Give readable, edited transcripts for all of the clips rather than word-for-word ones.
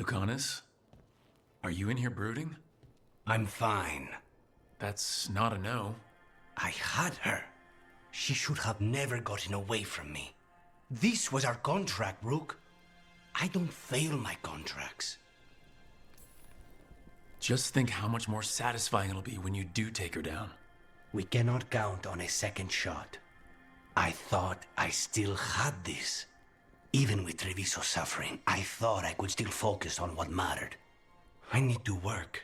Lucanus? Are you in here brooding? I'm fine. That's not a no. I had her. She should have never gotten away from me. This was our contract, Rook. I don't fail my contracts. Just think how much more satisfying it'll be when you do take her down. We cannot count on a second shot. I thought I still had this. Even with Treviso suffering, I thought I could still focus on what mattered. I need to work.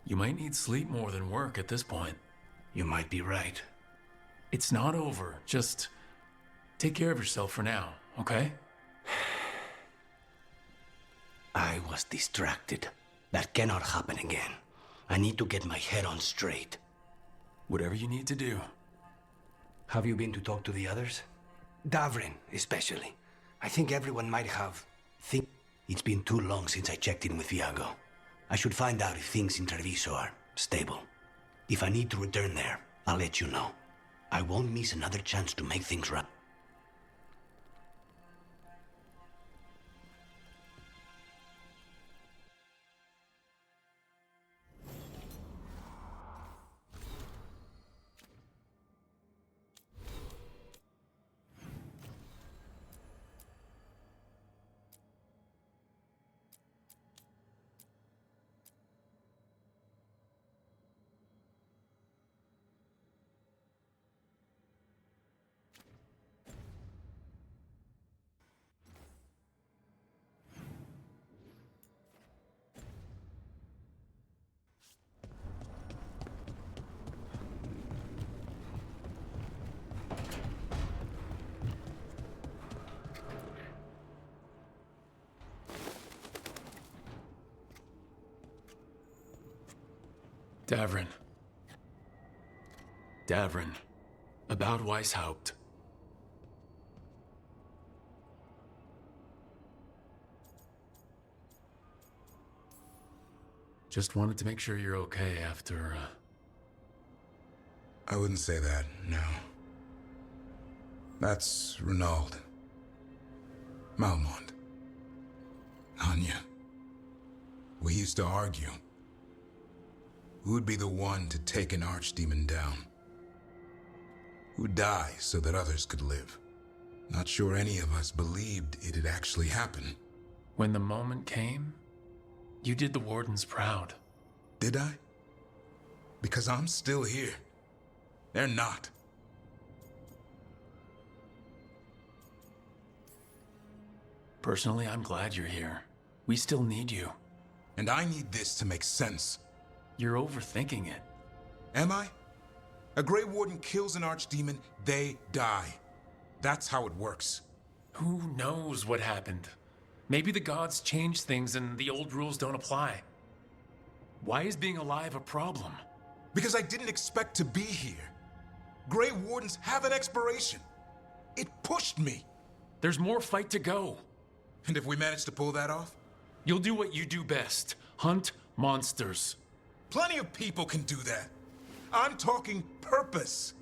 You might need sleep more than work at this point. You might be right. It's not over. Just take care of yourself for now, okay? I was distracted. That cannot happen again. I need to get my head on straight. Whatever you need to do. Have you been to talk to the others? Davrin, especially. I think everyone might have. It's been too long since I checked in with Viago. I should find out if things in Treviso are stable. If I need to return there, I'll let you know. I won't miss another chance to make things right. Davrin. About Weishaupt. Just wanted to make sure you're okay after, I wouldn't say that, no. That's Renaud. Malmont. Anya. We used to argue. Who would be the one to take an archdemon down? Who'd die so that others could live? Not sure any of us believed it'd actually happen. When the moment came, you did the Wardens proud. Did I? Because I'm still here. They're not. Personally, I'm glad you're here. We still need you. And I need this to make sense. You're overthinking it. Am I? A Grey Warden kills an archdemon, they die. That's how it works. Who knows what happened? Maybe the gods changed things and the old rules don't apply. Why is being alive a problem? Because I didn't expect to be here. Grey Wardens have an expiration. It pushed me. There's more fight to go. And if we manage to pull that off? You'll do what you do best. Hunt monsters. Plenty of people can do that. I'm talking purpose.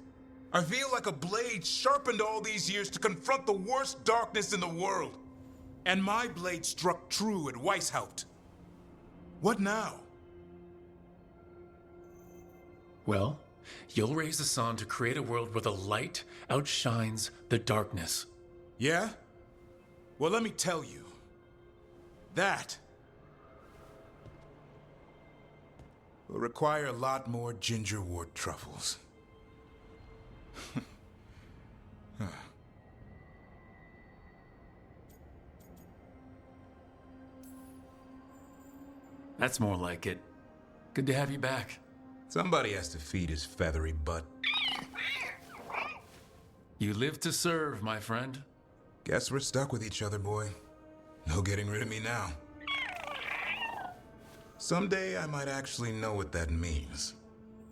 I feel like a blade sharpened all these years to confront the worst darkness in the world. And my blade struck true at Weishaupt. What now? Well, you'll raise the sun to create a world where the light outshines the darkness. Yeah? Well, let me tell you. That will require a lot more gingerwort truffles. That's more like it. Good to have you back. Somebody has to feed his feathery butt. You live to serve, my friend. Guess we're stuck with each other, boy. No getting rid of me now. Someday I might actually know what that means.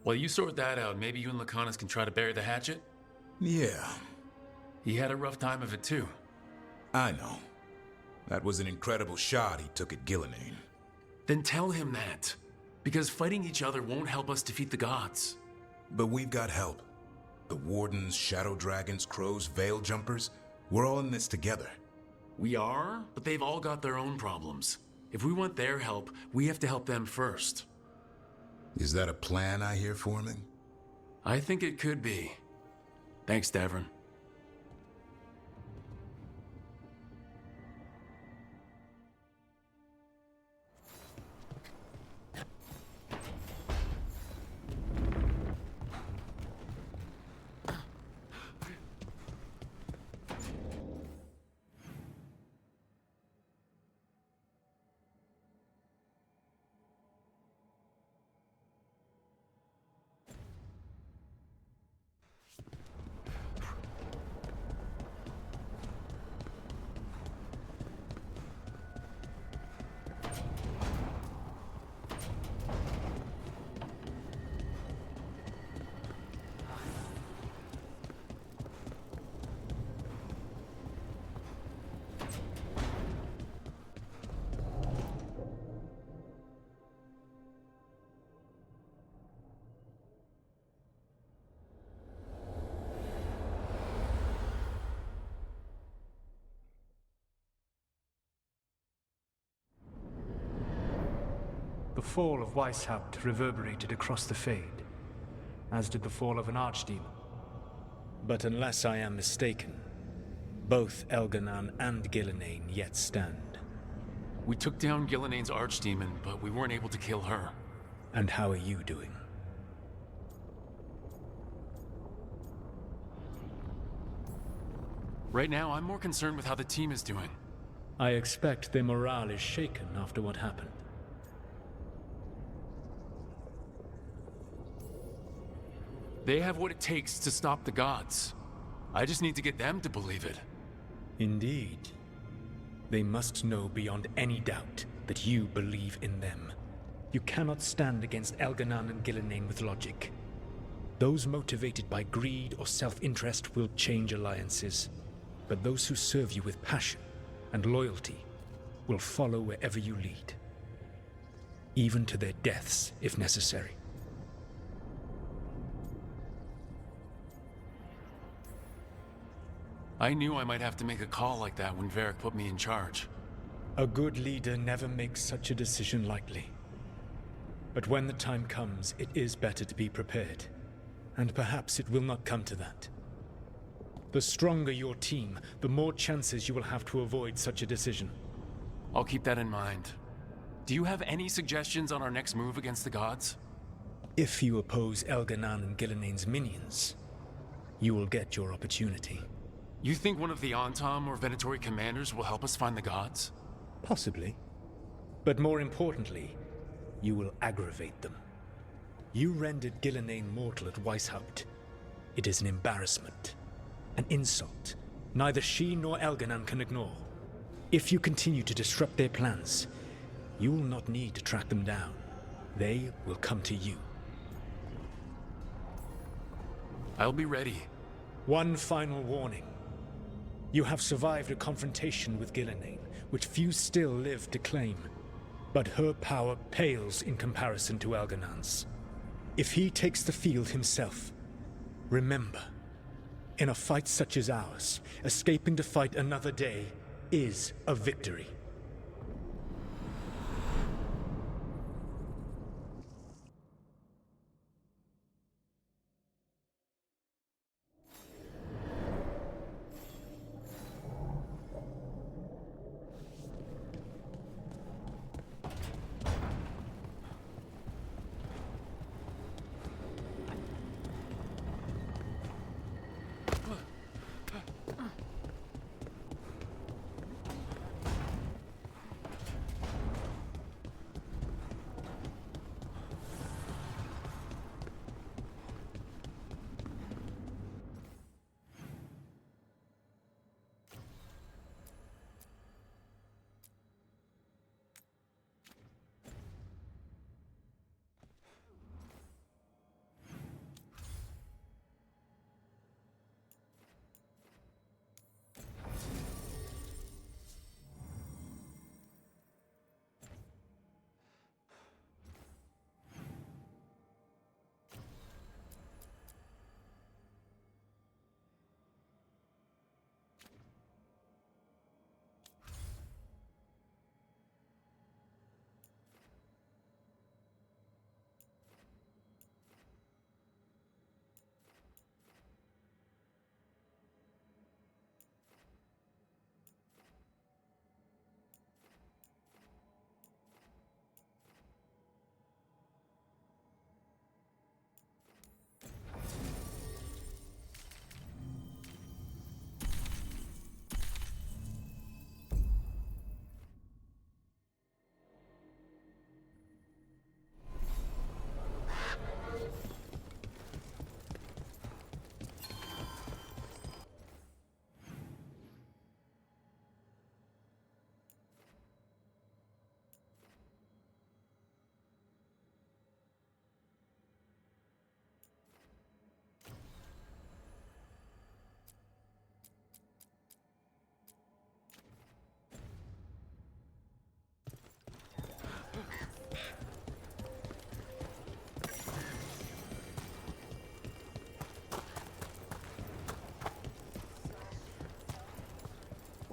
While you sort that out, maybe you and Lucanus can try to bury the hatchet? Yeah. He had a rough time of it too. I know. That was an incredible shot he took at Gillenane. Then tell him that. Because fighting each other won't help us defeat the gods. But we've got help. The Wardens, Shadow Dragons, Crows, Veil Jumpers, we're all in this together. We are, but they've all got their own problems. If we want their help, we have to help them first. Is that a plan I hear forming? I think it could be. Thanks, Davrin. The fall of Weishaupt reverberated across the Fade, as did the fall of an archdemon. But unless I am mistaken, both Elganan and Gillenane yet stand. We took down Gillenane's archdemon, but we weren't able to kill her. And how are you doing? Right now, I'm more concerned with how the team is doing. I expect their morale is shaken after what happened. They have what it takes to stop the gods. I just need to get them to believe it. Indeed. They must know beyond any doubt that you believe in them. You cannot stand against Elganan and Gillenane with logic. Those motivated by greed or self-interest will change alliances. But those who serve you with passion and loyalty will follow wherever you lead. Even to their deaths, if necessary. I knew I might have to make a call like that when Varric put me in charge. A good leader never makes such a decision lightly. But when the time comes, it is better to be prepared. And perhaps it will not come to that. The stronger your team, the more chances you will have to avoid such a decision. I'll keep that in mind. Do you have any suggestions on our next move against the gods? If you oppose Elganan and Gillenane's minions, you will get your opportunity. You think one of the Antam or Venatori commanders will help us find the gods? Possibly. But more importantly, you will aggravate them. You rendered Gillenane mortal at Weishaupt. It is an embarrassment. An insult. Neither she nor Elganan can ignore. If you continue to disrupt their plans, you will not need to track them down. They will come to you. I'll be ready. One final warning. You have survived a confrontation with Gillenane, which few still live to claim. But her power pales in comparison to Elganan's. If he takes the field himself, remember, in a fight such as ours, escaping to fight another day is a victory.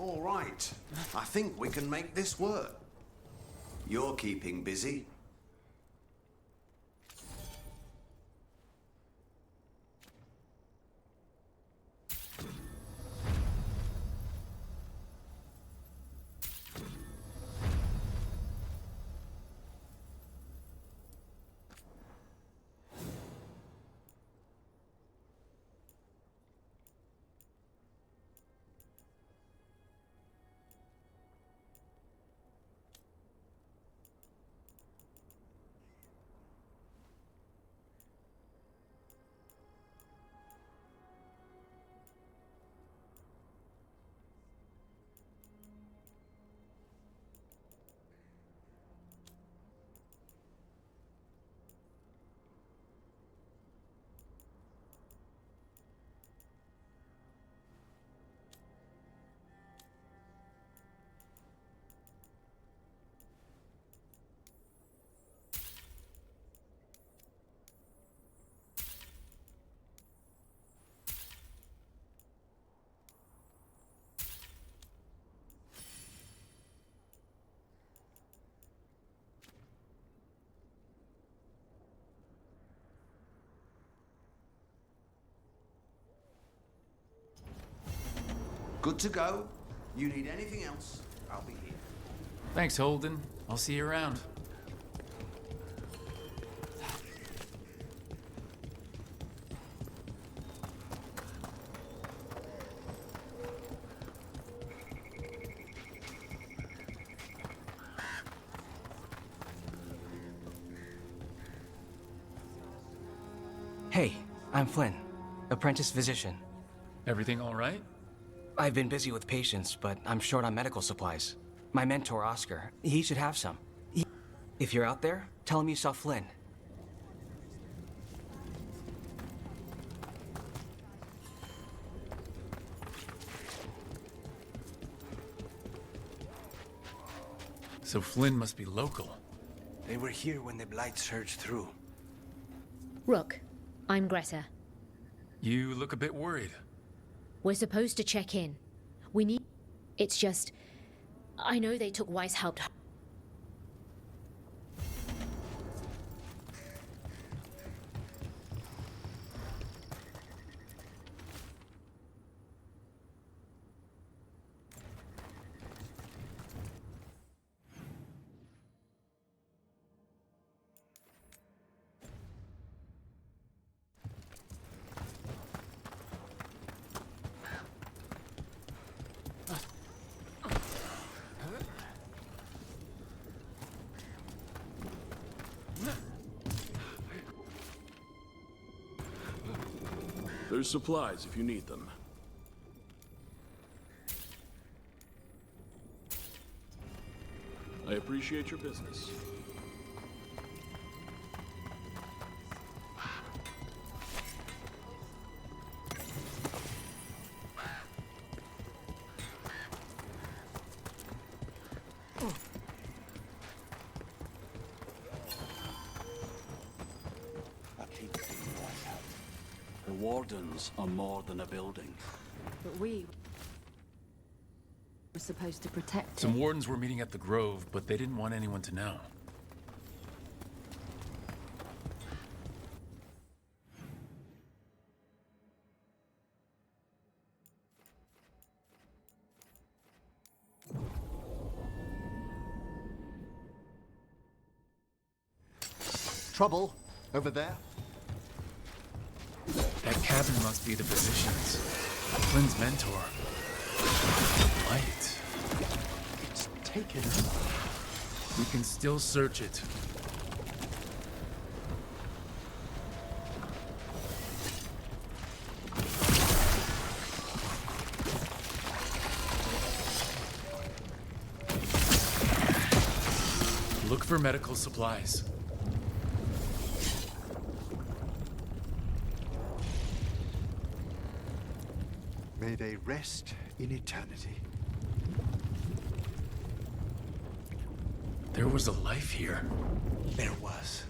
All right. I think we can make this work. You're keeping busy. Good to go. You need anything else, I'll be here. Thanks, Holden. I'll see you around. Hey, I'm Flynn, apprentice physician. Everything all right? I've been busy with patients, but I'm short on medical supplies. My mentor, Oscar, he should have some. If you're out there, tell him you saw Flynn. So Flynn must be local. They were here when the Blight surged through. Rook, I'm Greta. You look a bit worried. We're supposed to check in. We need... It's just... I know they took Weishaupt. There's supplies if you need them. I appreciate your business. The wardens are more than a building. But we were supposed to protect Some it. wardens were meeting at the Grove, but they didn't want anyone to know. Trouble over there? That cabin must be the physician's. Flynn's mentor. Light. It's taken. We can still search it. Look for medical supplies. May they rest in eternity. There was a life here. There was.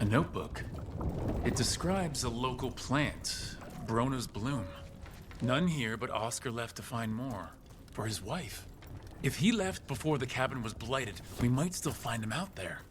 notebook. It describes a local plant, Brona's bloom. None here, but Oscar left to find more. For his wife. If he left before the cabin was blighted, we might still find him out there.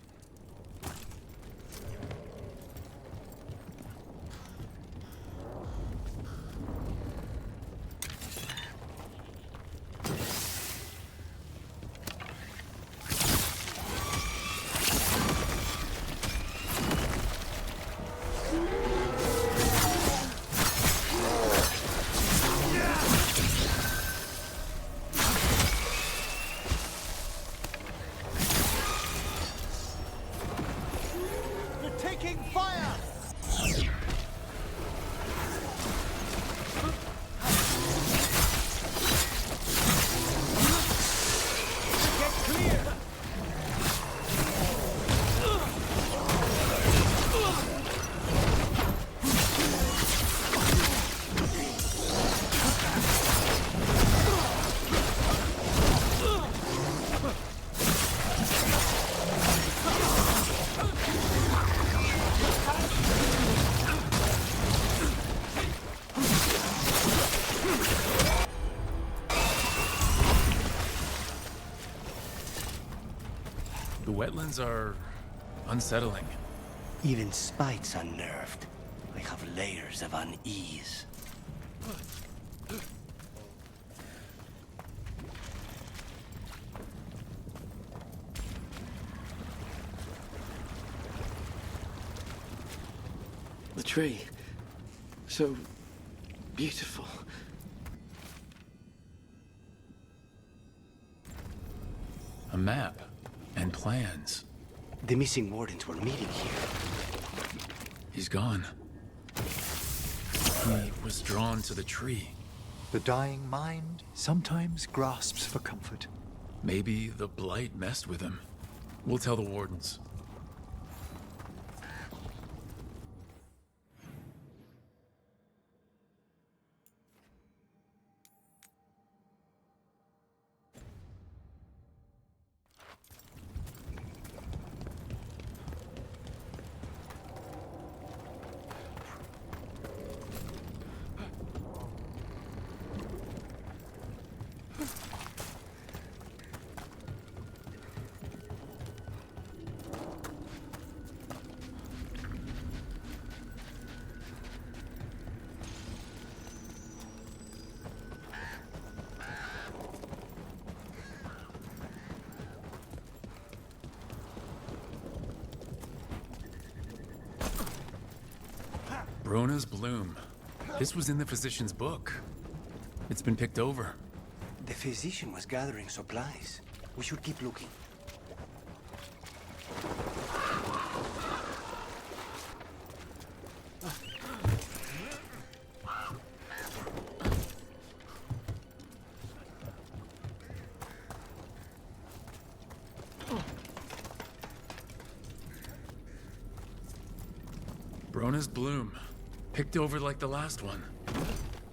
The wetlands are unsettling. Even Spite's unnerved. I have layers of unease. The tree. So beautiful. A map and plans. The missing wardens were meeting here. He's gone. He was drawn to the tree. The dying mind sometimes grasps for comfort. Maybe the blight messed with him. We'll tell the wardens. Brona's bloom. This was in the physician's book. It's been picked over. The physician was gathering supplies. We should keep looking. Brona's bloom. Picked over like the last one.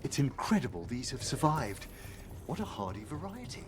It's incredible these have survived. What a hardy variety.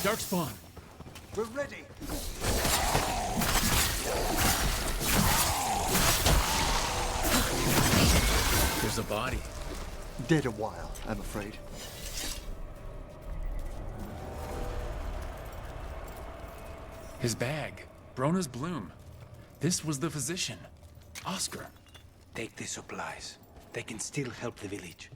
Darkspawn! We're ready! There's a body. Dead a while, I'm afraid. His bag. Brona's bloom. This was the physician. Oscar. Take the supplies. They can still help the village.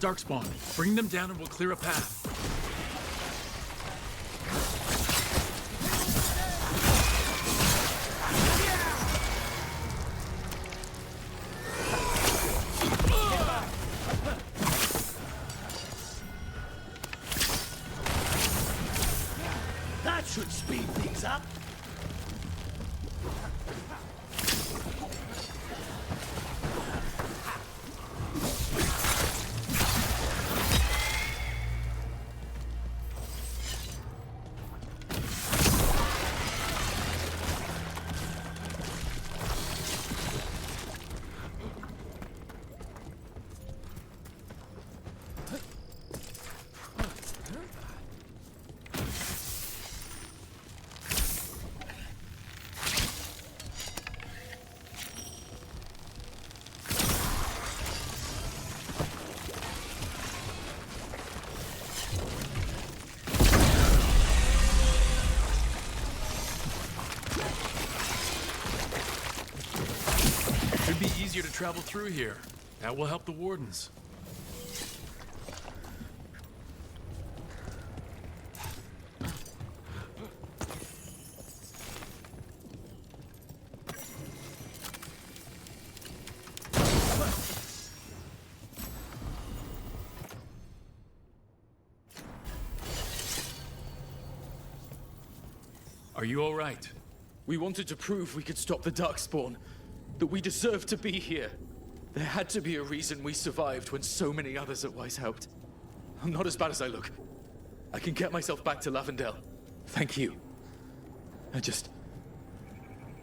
Darkspawn. Bring them down and we'll clear a path. That should speed things up. Should be easier to travel through here. That will help the wardens. Are you all right? We wanted to prove we could stop the Darkspawn, that we deserved to be here. There had to be a reason we survived when so many others at Weiss helped. I'm not as bad as I look. I can get myself back to Lavendel. Thank you. I just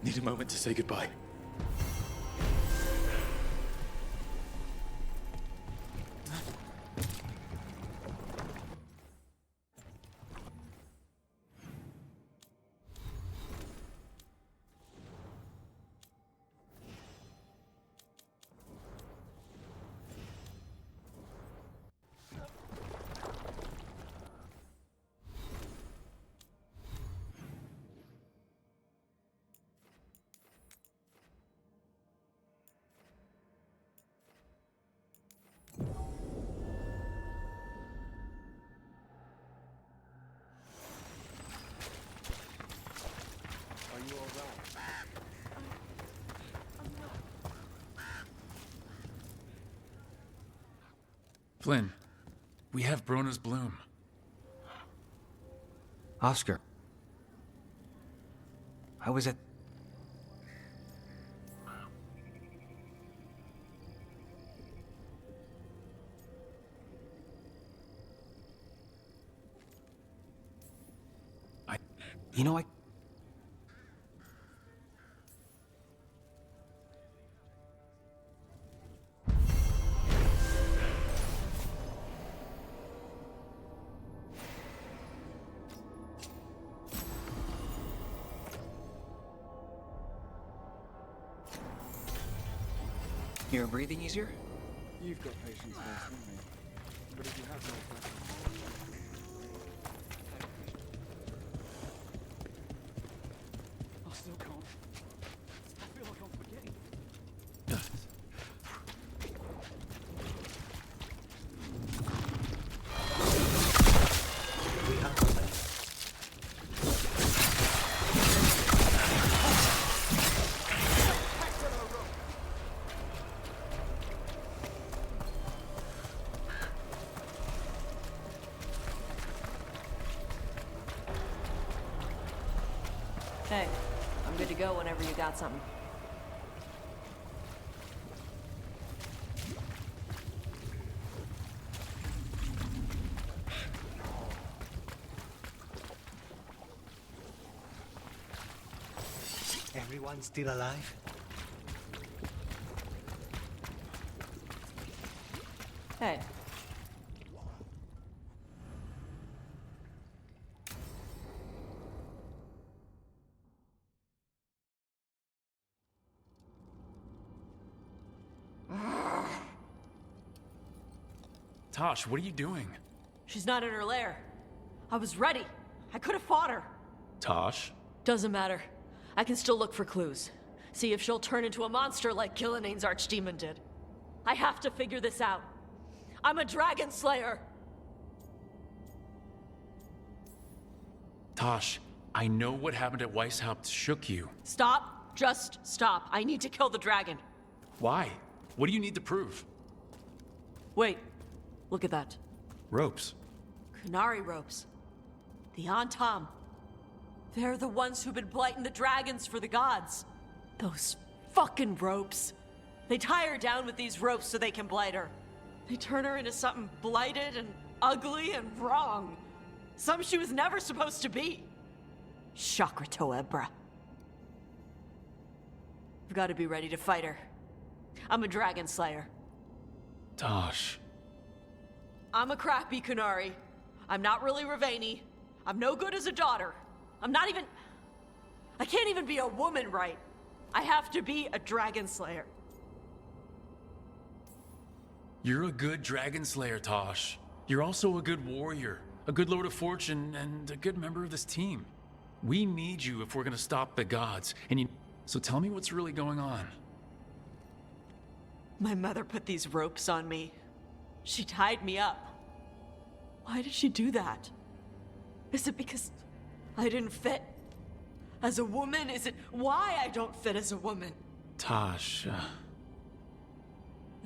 need a moment to say goodbye. Flynn, we have Brona's bloom. Oscar. I was at... You know, You're breathing easier? You've got patience first, haven't you? But if you have no questions... I still can't. I feel like I'm forgetting. Hey, I'm good to go whenever you got something. everyone still alive? Hey. Tosh, what are you doing? She's not in her lair. I was ready. I could have fought her. Tosh? Doesn't matter. I can still look for clues. See if she'll turn into a monster like Gilnean's archdemon did. I have to figure this out. I'm a dragon slayer. Tosh, I know what happened at Weishaupt shook you. Stop. Just stop. I need to kill the dragon. Why? What do you need to prove? Wait. Look at that. Ropes. Canary ropes. The Antam. They're the ones who've been blighting the dragons for the gods. Those fucking ropes. They tie her down with these ropes so they can blight her. They turn her into something blighted and ugly and wrong. Something she was never supposed to be. Secreto, Ebra. I've got to be ready to fight her. I'm a dragon slayer. Tosh. I'm a crappy Canary. I'm not really Ravani. I'm no good as a daughter. I can't even be a woman right. I have to be a dragon slayer. You're a good dragon slayer, Tosh. You're also a good warrior, a good Lord of Fortune, and a good member of this team. We need you if we're gonna stop the gods, So tell me what's really going on. My mother put these ropes on me. She tied me up. Why did she do that? Is it because I didn't fit as a woman? Is it why I don't fit as a woman? Tosh,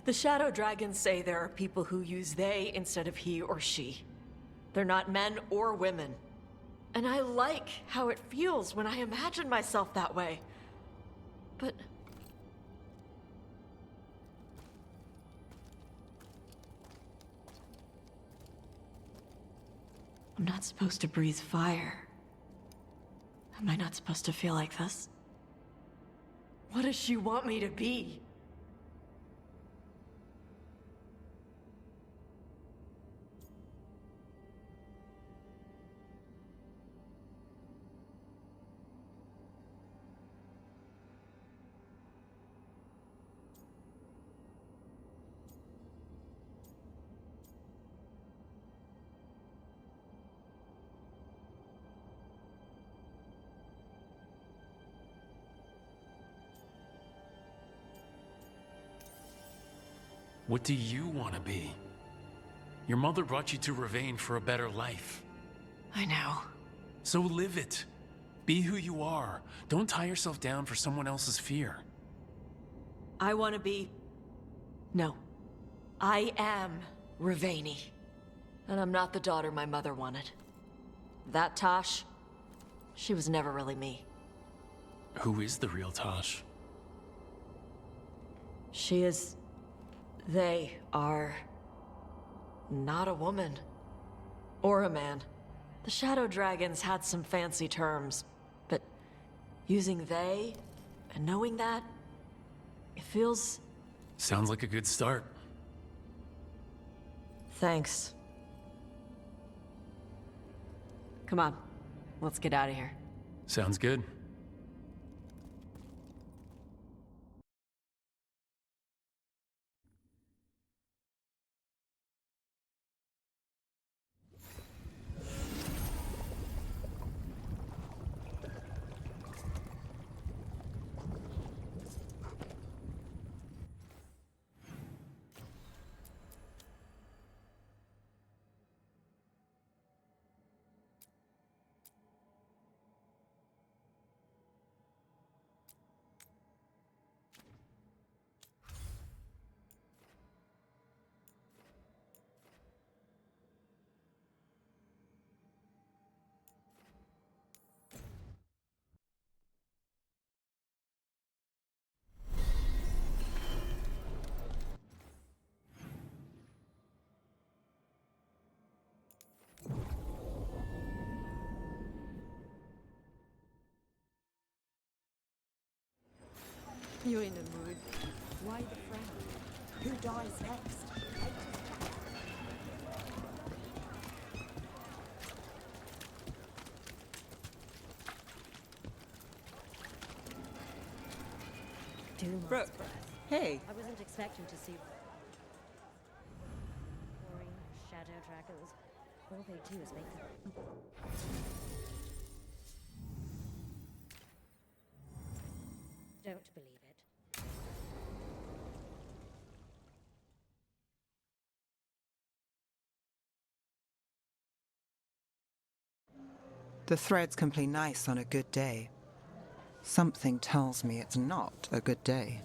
The shadow dragons say there are people who use they instead of he or she. They're not men or women. And I like how it feels when I imagine myself that way. But I'm not supposed to breathe fire. Am I not supposed to feel like this? What does she want me to be? what do you want to be? Your mother brought you to Ravane for a better life. I know. So live it. Be who you are. Don't tie yourself down for someone else's fear. I want to be... No. I am Ravani. And I'm not the daughter my mother wanted. That Tosh, she was never really me. Who is the real Tosh? She is... They are... not a woman. Or a man. The Shadow Dragons had some fancy terms, but using they and knowing that, it feels... Sounds like a good start. Thanks. Come on, let's get out of here. Sounds good. You in a mood? Why the frown? Who dies next? Brooke, hey. I wasn't expecting to see boring shadow dragons. All they do is make them. Don't believe it. The threads can play nice on a good day. Something tells me it's not a good day.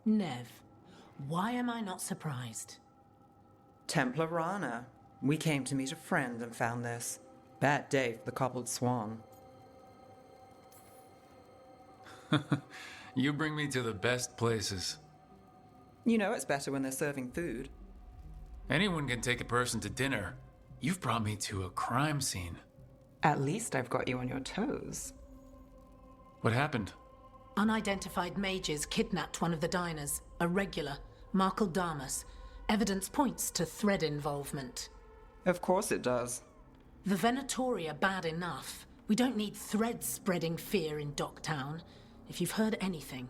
Nev, why am I not surprised? Templar Rana. We came to meet a friend and found this. Bad day for the cobbled swan. You bring me to the best places. You know it's better when they're serving food. Anyone can take a person to dinner. You've brought me to a crime scene. At least I've got you on your toes. What happened? Unidentified mages kidnapped one of the diners, a regular, Markle Damas. Evidence points to thread involvement. Of course it does. The Venatori are bad enough. We don't need threads spreading fear in Docktown. If you've heard anything.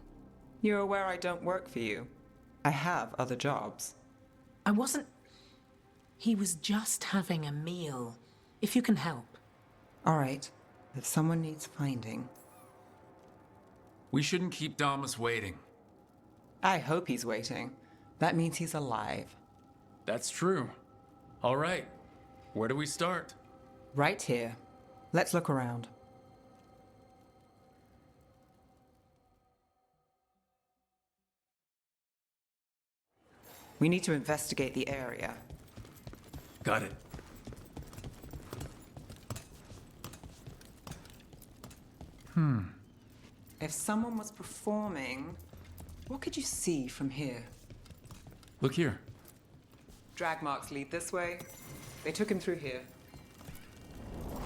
You're aware I don't work for you. I have other jobs. I wasn't... He was just having a meal. If you can help. All right. If someone needs finding... We shouldn't keep Damas waiting. I hope he's waiting. That means he's alive. That's true. All right. Where do we start? Right here. Let's look around. We need to investigate the area. Got it. If someone was performing, what could you see from here? Look here. Drag marks lead this way. They took him through here.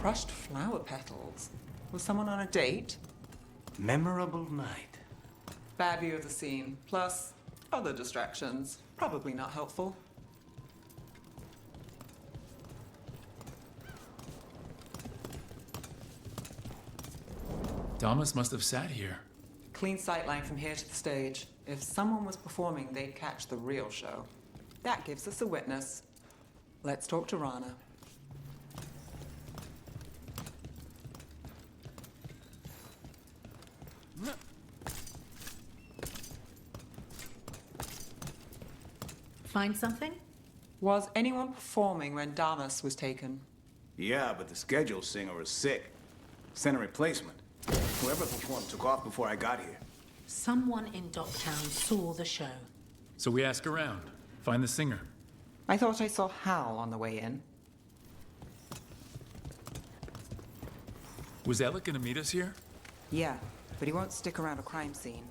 Crushed flower petals. Was someone on a date? Memorable night. Bad view of the scene, plus other distractions. Probably not helpful. Damas must have sat here. Clean sightline from here to the stage. If someone was performing, they'd catch the real show. That gives us a witness. Let's talk to Rana. Find something? Was anyone performing when Damas was taken? Yeah, but the scheduled singer is sick. Sent a replacement. Whoever performed took off before I got here. Someone in Docktown saw the show. So we ask around. Find the singer. I thought I saw Hal on the way in. Was Alec gonna meet us here? Yeah, but he won't stick around a crime scene.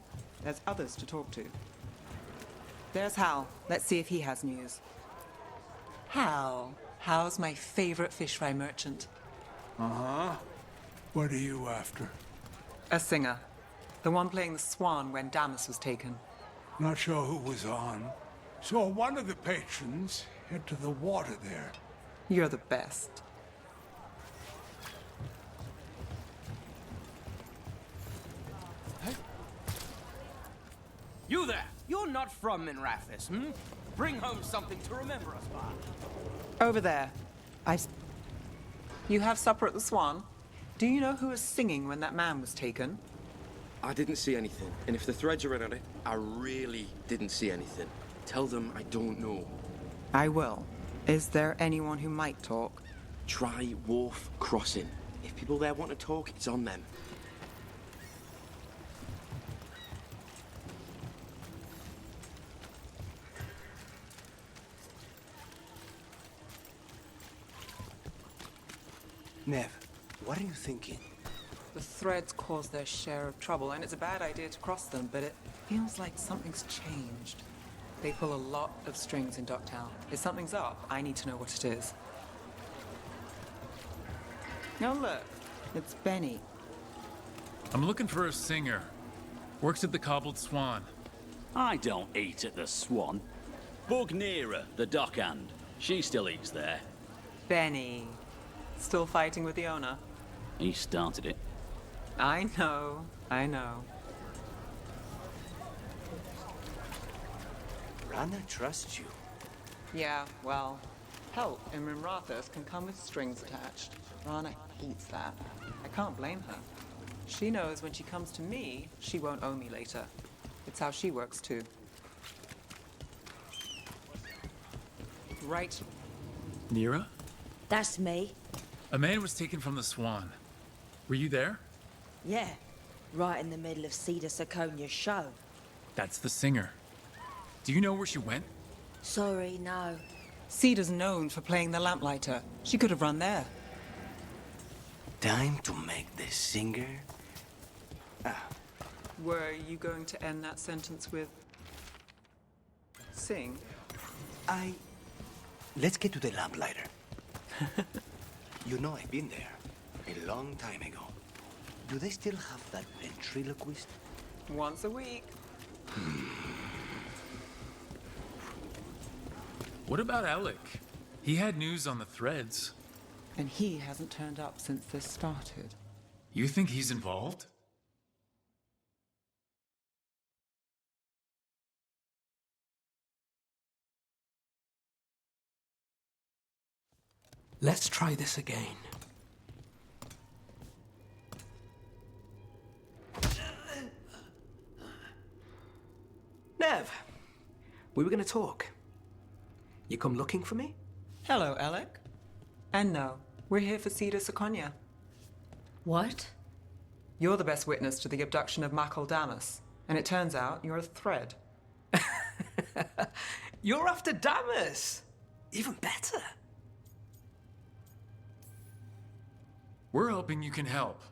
There's others to talk to. There's Hal. Let's see if he has news. Hal. Hal's my favorite fish fry merchant. Uh-huh. What are you after? A singer. The one playing the swan when Damas was taken. Not sure who was on. Saw one of the patrons head to the water there. You're the best. You there! You're not from Minrathis, hmm? Bring home something to remember us by. Over there. You have supper at the Swan? Do you know who was singing when that man was taken? I didn't see anything, and if the threads are in on it, I really didn't see anything. Tell them I don't know. I will. Is there anyone who might talk? Try Wharf Crossing. If people there want to talk, it's on them. Nev, what are you thinking? The threads cause their share of trouble, and it's a bad idea to cross them, but it feels like something's changed. They pull a lot of strings in Docktown. If something's up, I need to know what it is. Now look, it's Benny. I'm looking for a singer. Works at the Cobbled Swan. I don't eat at the Swan. Bug Nearer, the dockhand. She still eats there. Benny. Still fighting with the owner? He started it. I know, I know. Rana trusts you. Yeah, well, help in Rimrathos can come with strings attached. Rana hates that. I can't blame her. She knows when she comes to me, she won't owe me later. It's how she works too. Right. Nira? That's me. A man was taken from the Swan. Were you there? Yeah, right in the middle of Cedar Siconia's show. That's the singer. Do you know where she went? Sorry, no. Cedar's known for playing the lamplighter. She could have run there. Time to make the singer. Were you going to end that sentence with... sing? Let's get to the lamplighter. You know I've been there a long time ago. Do they still have that ventriloquist? Once a week. What about Alec? He had news on the threads. And he hasn't turned up since this started. You think he's involved? Let's try this again. Nev, we were going to talk. You come looking for me? Hello, Alec. And no, we're here for Cedar Siconia. What? You're the best witness to the abduction of Makal Damas, and it turns out you're a thread. You're after Damas! Even better. We're hoping you can help.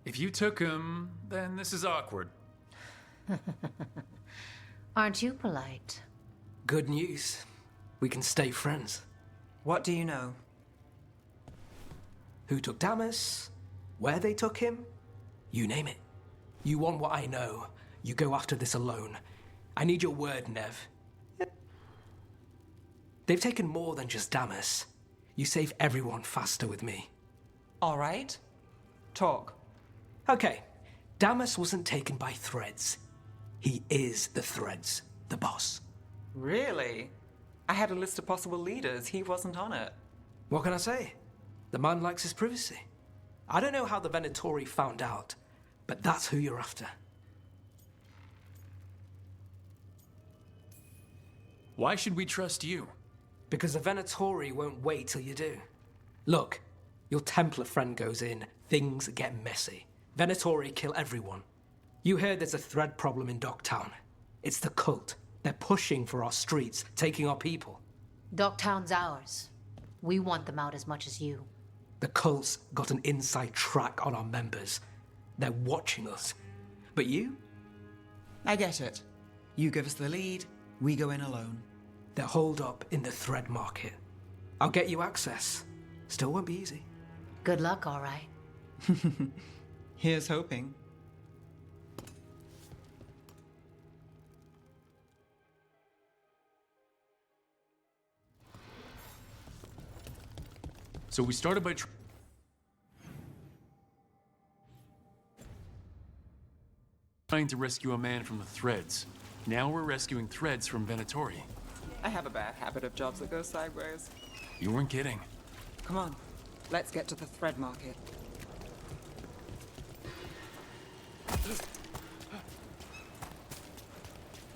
If you took him, then this is awkward. Aren't you polite? Good news. We can stay friends. What do you know? Who took Damas? Where they took him? You name it. You want what I know. You go after this alone. I need your word, Nev. They've taken more than just Damas. You save everyone faster with me. All right. Talk. Okay. Damas wasn't taken by threads. He is the threads, the boss. Really? I had a list of possible leaders. He wasn't on it. What can I say? The man likes his privacy. I don't know how the Venatori found out, but that's who you're after. Why should we trust you? Because the Venatori won't wait till you do. Look, your Templar friend goes in, things get messy. Venatori kill everyone. You heard there's a thread problem in Docktown. It's the cult. They're pushing for our streets, taking our people. Docktown's ours. We want them out as much as you. The cult's got an inside track on our members. They're watching us. But you? I get it. You give us the lead, we go in alone. They're holed up in the thread market. I'll get you access. Still won't be easy. Good luck, all right. Here's hoping. So we started by trying to rescue a man from the threads. Now we're rescuing threads from Venatori. I have a bad habit of jobs that go sideways. You weren't kidding. Come on, let's get to the thread market.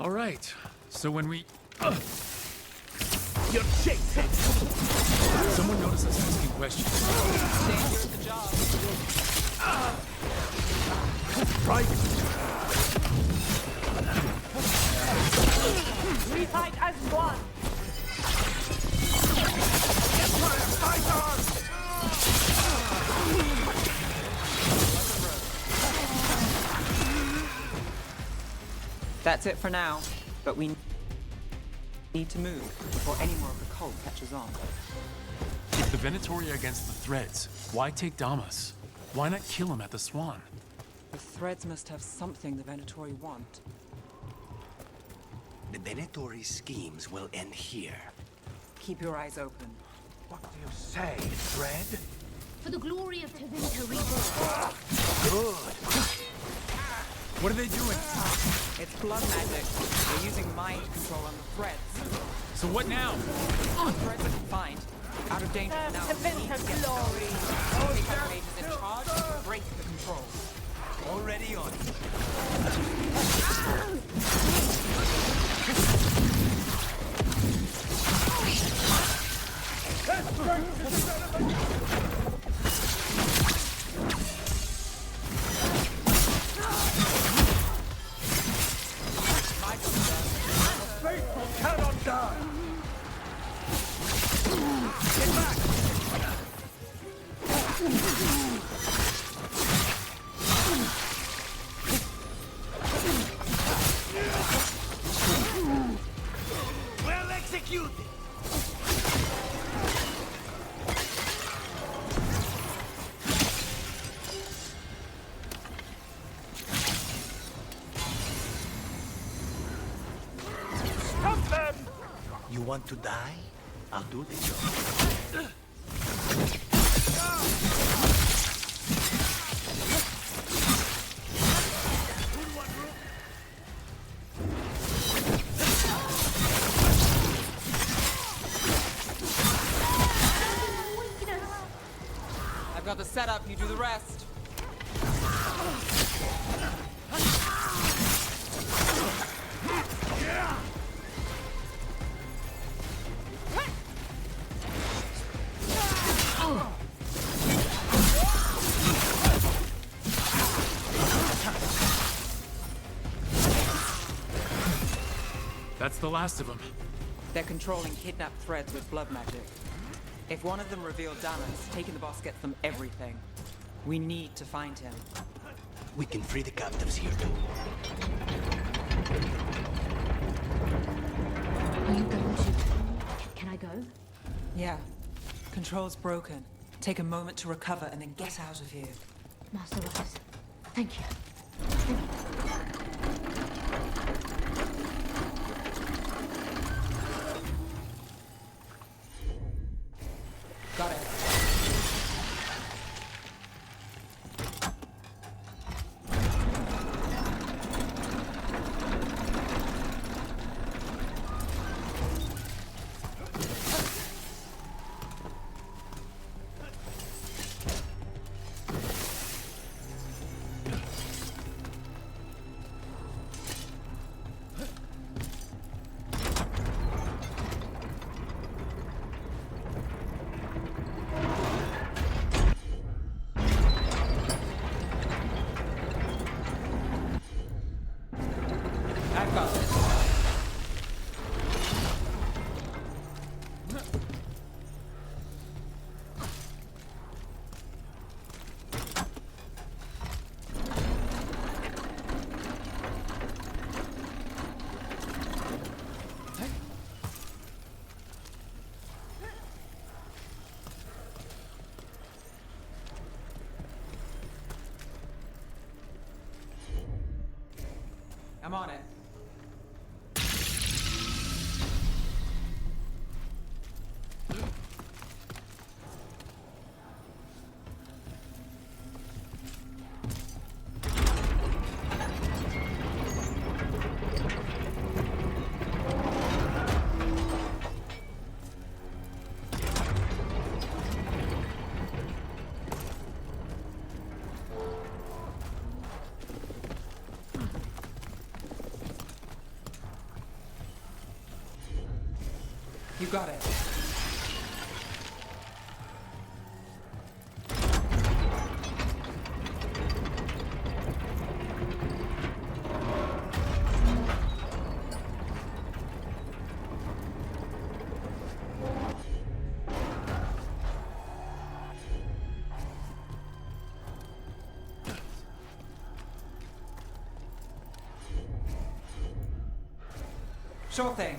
All right, so when we... You're chasing! Someone noticed us asking questions. Danger at the job. Right! We fight as one! Empire, fight on! That's it for now, but we need to move before any more of the cult catches on. If the Venatori are against the Threads, why take Damas? Why not kill him at the Swan? The Threads must have something the Venatori want. The Venatori schemes will end here. Keep your eyes open. What do you say, Thread? For the glory of Tevinter reborn. Good. What are they doing? It's blood magic. They're using mind control on the Threads. So what now? The Threads are confined. Out of danger now. Tevinter glory! Take our mages in charge and break the control. Already on. Faithful cannot die! Get back! Well executed! Stop them! You want to die? I'll do the job. I've got the setup, you do the rest. That's the last of them. They're controlling kidnapped Threads with blood magic. If one of them revealed Damas, taking the boss gets them everything. We need to find him. We can free the captives here too. Are you going to... Can I go? Yeah. Control's broken. Take a moment to recover and then get out of here. Master Ross, thank you. Got it. I've got this. I'm on it. got it. Sure thing.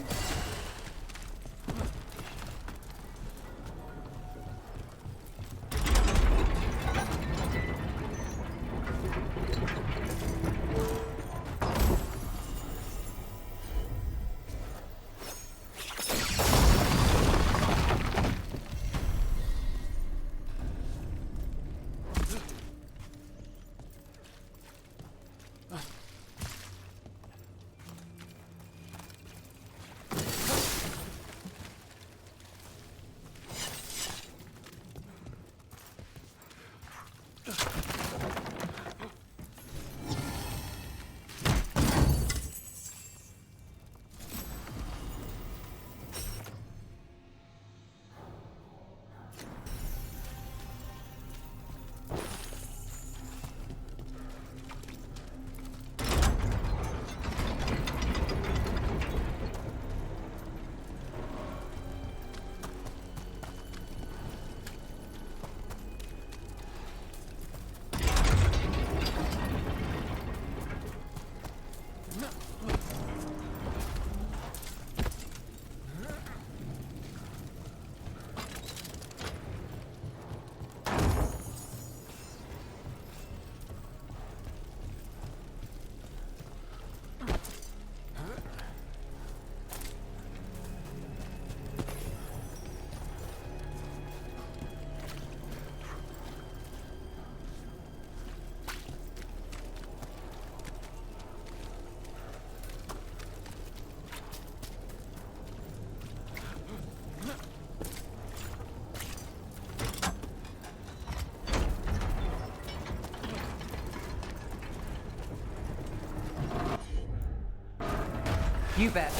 You bet.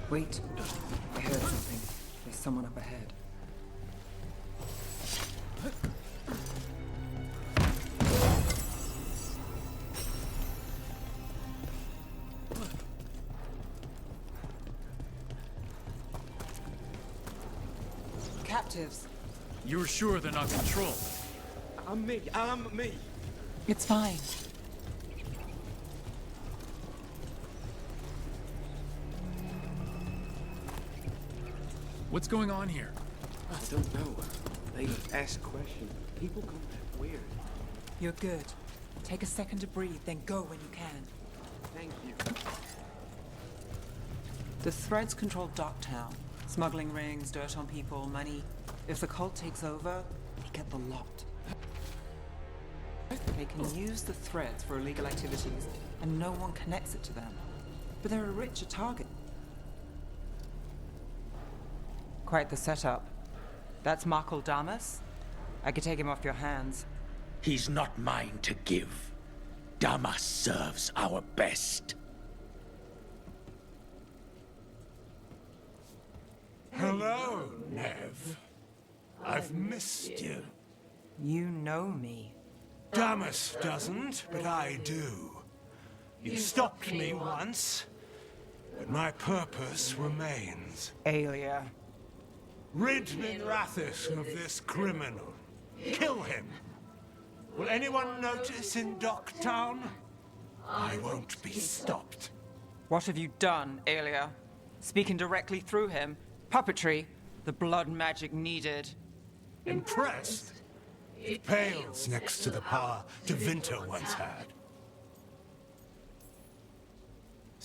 Wait. I heard something. There's someone up ahead. Captives. You're sure they're not controlled? I'm me. It's fine. What's going on here? I don't know. They ask questions. People come back weird. You're good. Take a second to breathe, then go when you can. Thank you. The Threads control Docktown. Smuggling rings, dirt on people, money. If the cult takes over, they get the lot. They can use the Threads for illegal activities, and no one connects it to them. But they're a richer target. Quite the setup. That's Markle Damas. I could take him off your hands. He's not mine to give. Damas serves our best. Hello, Nev. I've missed you. You know me. Damas doesn't, but I do. You stopped me once, but my purpose remains. Aelia. Rid Minrathis of this criminal. Kill him. Will anyone notice in Docktown? I won't be stopped. What have you done, Aelia? Speaking directly through him? Puppetry? The blood magic needed? Impressed? It pales next to the power Devinter once had.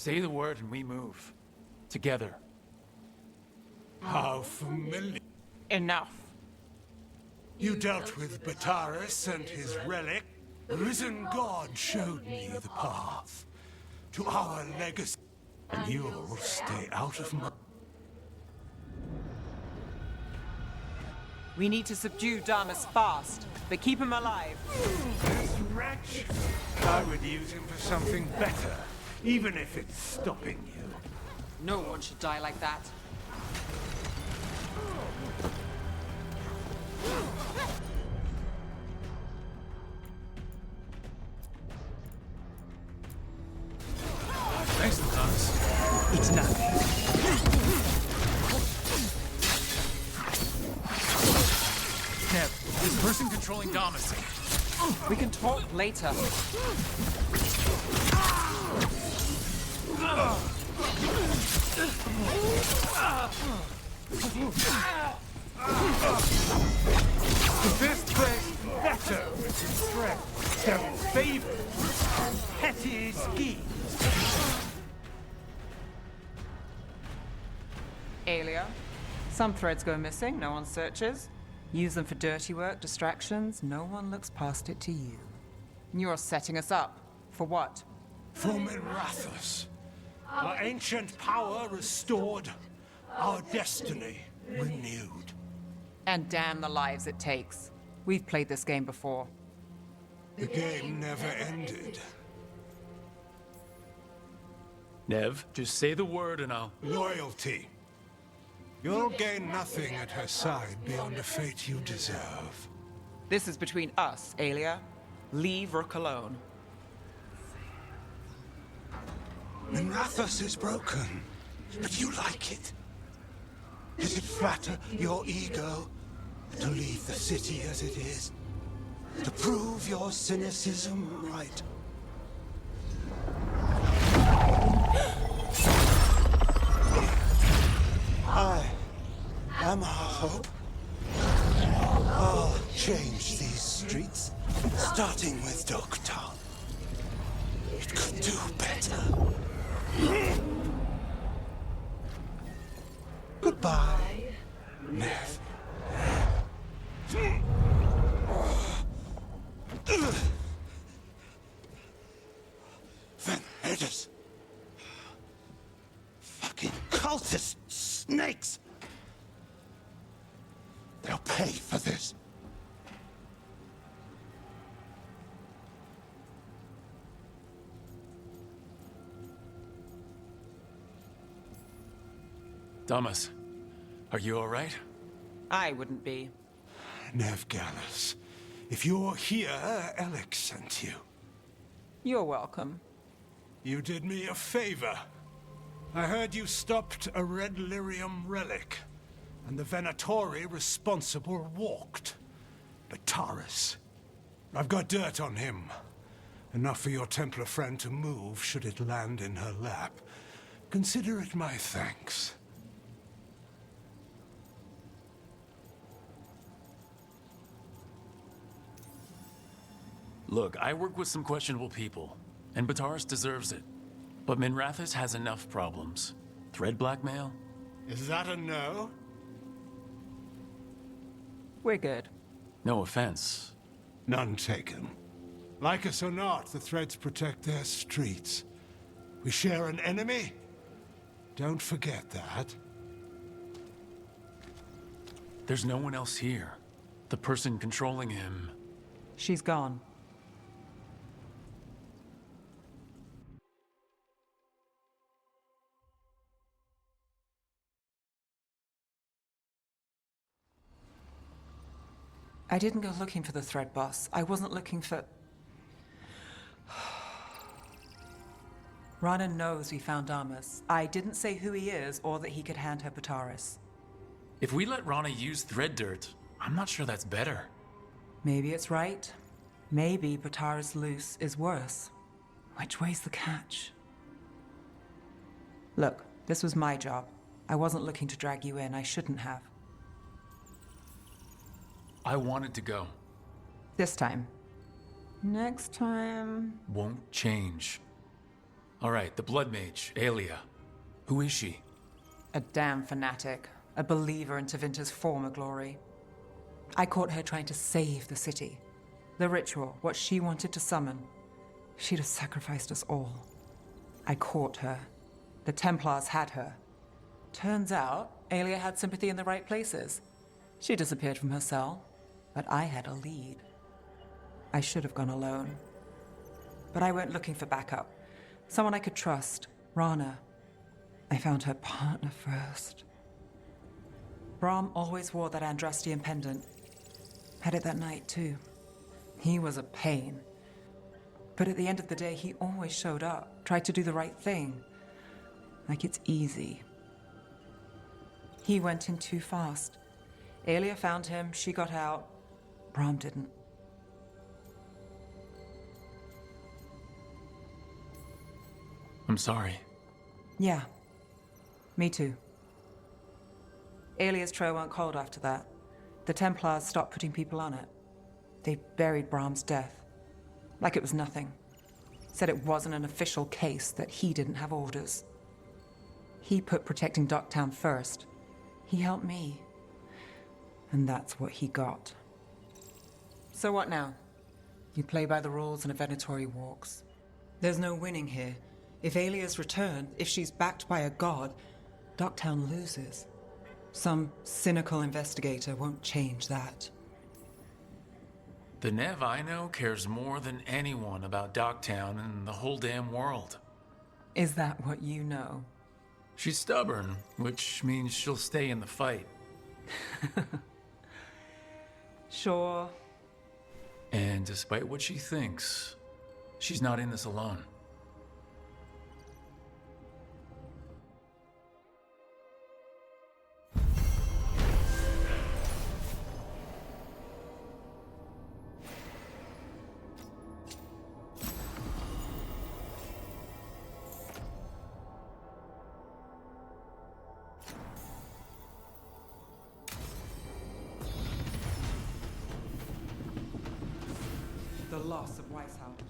Say the word and we move. Together. How familiar. Enough. You dealt with Bataris and his relic. The risen god showed me the path to our legacy, and you'll stay out of my... We need to subdue Damas fast, but keep him alive. This wretch? I would use him for something better, even if it's stopping you. No one should die like that. Thanks, Thomas. It's nothing. Nev, this person controlling Damas. We can talk later. Is this place better with his strength than favors and petty schemes? Alia, some threads go missing, no one searches. Use them for dirty work, distractions, no one looks past it to you. You're setting us up. For what? For Minrathus. Our ancient power restored, our destiny renewed. And damn the lives it takes. We've played this game before. The game never ended. Nev, just say the word and I'll... Loyalty. You'll gain nothing at her side beyond the fate you deserve. This is between us, Alia. Leave Rook alone. Minrathus is broken, but you like it. Does it flatter your ego to leave the city as it is? To prove your cynicism right? I am our hope. I'll change these streets, starting with Dogtown. It could do better. Goodbye, Nev. Van Herders. Fucking cultist snakes. They'll pay for this. Damas, are you all right? I wouldn't be. Nev Gallus, if you're here, Alex sent you. You're welcome. You did me a favor. I heard you stopped a red lyrium relic, and the Venatori responsible walked. Bataris. I've got dirt on him. Enough for your Templar friend to move should it land in her lap. Consider it my thanks. Look, I work with some questionable people, and Bataris deserves it. But Minrathus has enough problems. Thread blackmail? Is that a no? We're good. No offense. None taken. Like us or not, the Threads protect their streets. We share an enemy? Don't forget that. There's no one else here. The person controlling him... She's gone. I didn't go looking for the Thread boss. I wasn't looking for... Rana knows we found Damas. I didn't say who he is or that he could hand her Bataris. If we let Rana use thread dirt, I'm not sure that's better. Maybe it's right. Maybe Bataris loose is worse. Which way's the catch? Look, this was my job. I wasn't looking to drag you in. I shouldn't have. I wanted to go. This time. Next time... Won't change. All right, the Blood Mage, Aelia. Who is she? A damn fanatic. A believer in Tevinter's former glory. I caught her trying to save the city. The ritual, what she wanted to summon. She'd have sacrificed us all. I caught her. The Templars had her. Turns out, Aelia had sympathy in the right places. She disappeared from her cell, but I had a lead. I should have gone alone. But I went looking for backup. Someone I could trust, Rana. I found her partner first. Brahm always wore that Andrastian pendant. Had it that night, too. He was a pain. But at the end of the day, he always showed up, tried to do the right thing. Like it's easy. He went in too fast. Aelia found him, she got out. Brahm didn't. I'm sorry. Yeah. Me too. Aelia's trail went cold after that. The Templars stopped putting people on it. They buried Brahm's death. Like it was nothing. Said it wasn't an official case, that he didn't have orders. He put protecting Docktown first. He helped me. And that's what he got. So what now? You play by the rules and a Venatori walks. There's no winning here. If Aelia's returned, if she's backed by a god, Docktown loses. Some cynical investigator won't change that. The Nev I know cares more than anyone about Docktown and the whole damn world. Is that what you know? She's stubborn, which means she'll stay in the fight. Sure. And despite what she thinks, she's not in this alone. The loss of Weishaupt.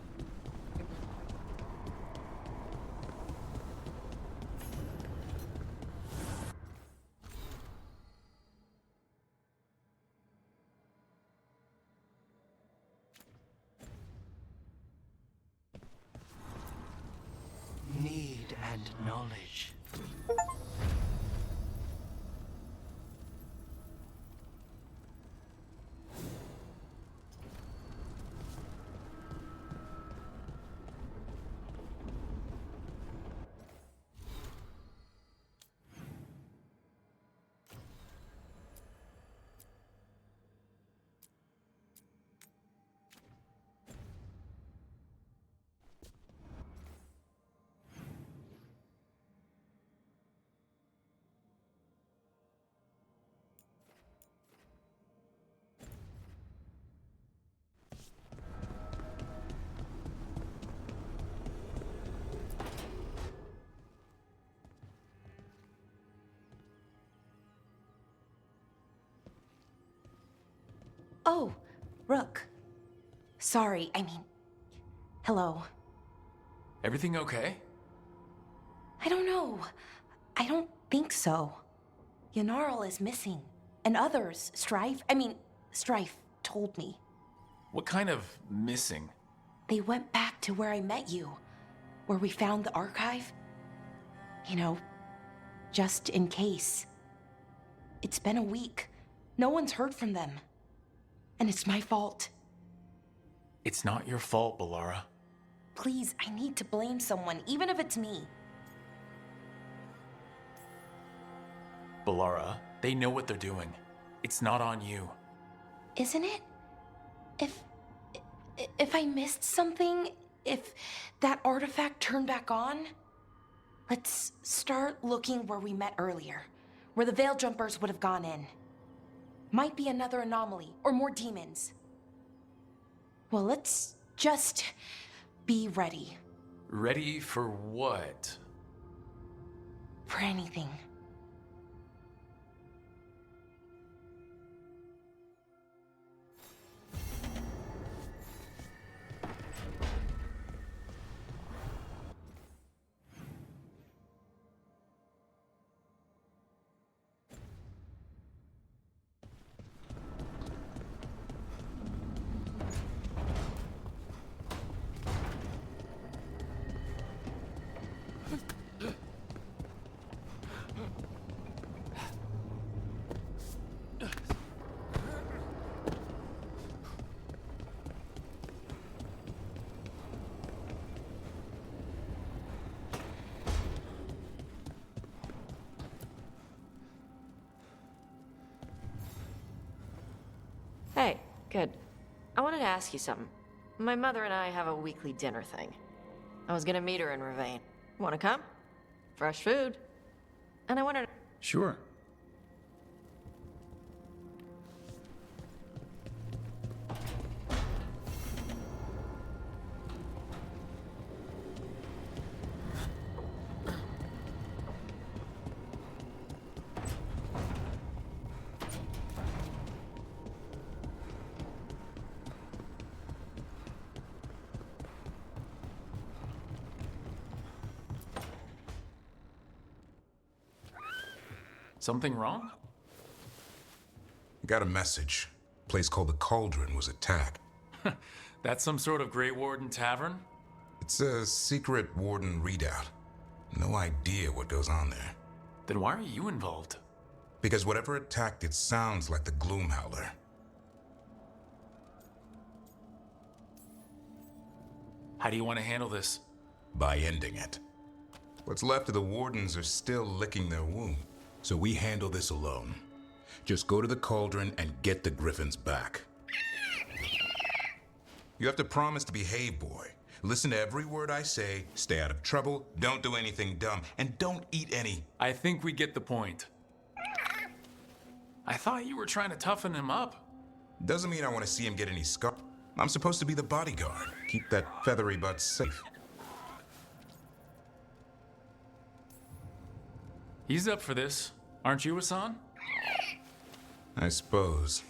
Need and knowledge. Oh, Rook. Sorry, hello. Everything okay? I don't know. I don't think so. Yanarl is missing. And others, Strife told me. What kind of missing? They went back to where I met you. Where we found the archive. You know, just in case. It's been a week. No one's heard from them. And it's my fault. It's not your fault, Bellara. Please, I need to blame someone, even if it's me. Bellara, they know what they're doing. It's not on you. Isn't it? If I missed something, if that artifact turned back on, let's start looking where we met earlier, where the Veil Jumpers would have gone in. Might be another anomaly, or more demons. Well, let's just be ready. Ready for what? For anything. Hey, good. I wanted to ask you something. My mother and I have a weekly dinner thing. I was gonna meet her in Ravane. Wanna come? Fresh food. And I wanted to... Sure. Something wrong? Got a message. A place called the Cauldron was attacked. That's some sort of Grey Warden tavern? It's a secret Warden readout. No idea what goes on there. Then why are you involved? Because whatever attacked it sounds like the Gloom Howler. How do you want to handle this? By ending it. What's left of the Wardens are still licking their wound. So we handle this alone. Just go to the Cauldron and get the Griffins back. You have to promise to behave, boy. Listen to every word I say, stay out of trouble, don't do anything dumb, and don't eat any. I think we get the point. I thought you were trying to toughen him up. Doesn't mean I want to see him get any scars. I'm supposed to be the bodyguard. Keep that feathery butt safe. He's up for this. Aren't you, Hassan? I suppose.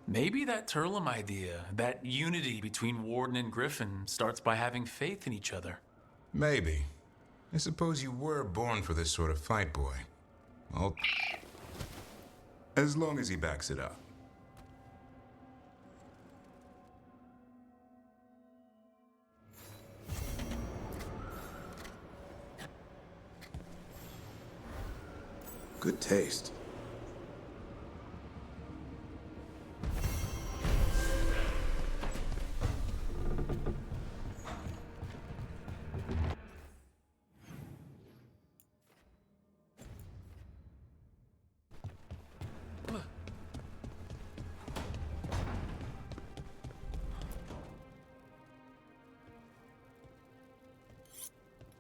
Maybe that Turlum idea, that unity between Warden and Griffin, starts by having faith in each other. Maybe. I suppose you were born for this sort of fight, boy. Well, as long as he backs it up. Good taste.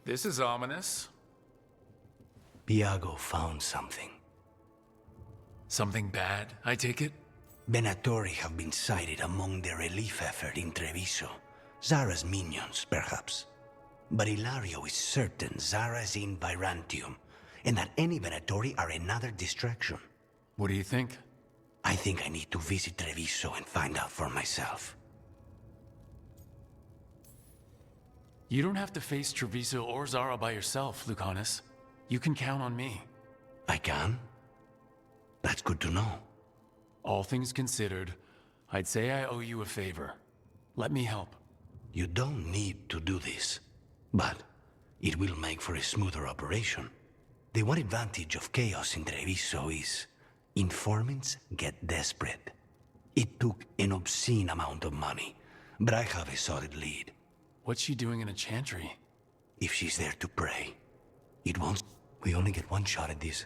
This is ominous. Iago found something. Something bad, I take it? Venatori have been sighted among the relief effort in Treviso. Zara's minions, perhaps. But Ilario is certain Zara is in Byrantium, and that any Venatori are another distraction. What do you think? I think I need to visit Treviso and find out for myself. You don't have to face Treviso or Zara by yourself, Lucanus. You can count on me. I can? That's good to know. All things considered, I'd say I owe you a favor. Let me help. You don't need to do this, but it will make for a smoother operation. The one advantage of chaos in Treviso is informants get desperate. It took an obscene amount of money, but I have a solid lead. What's she doing in a chantry? If she's there to pray, it won't. We only get one shot at this.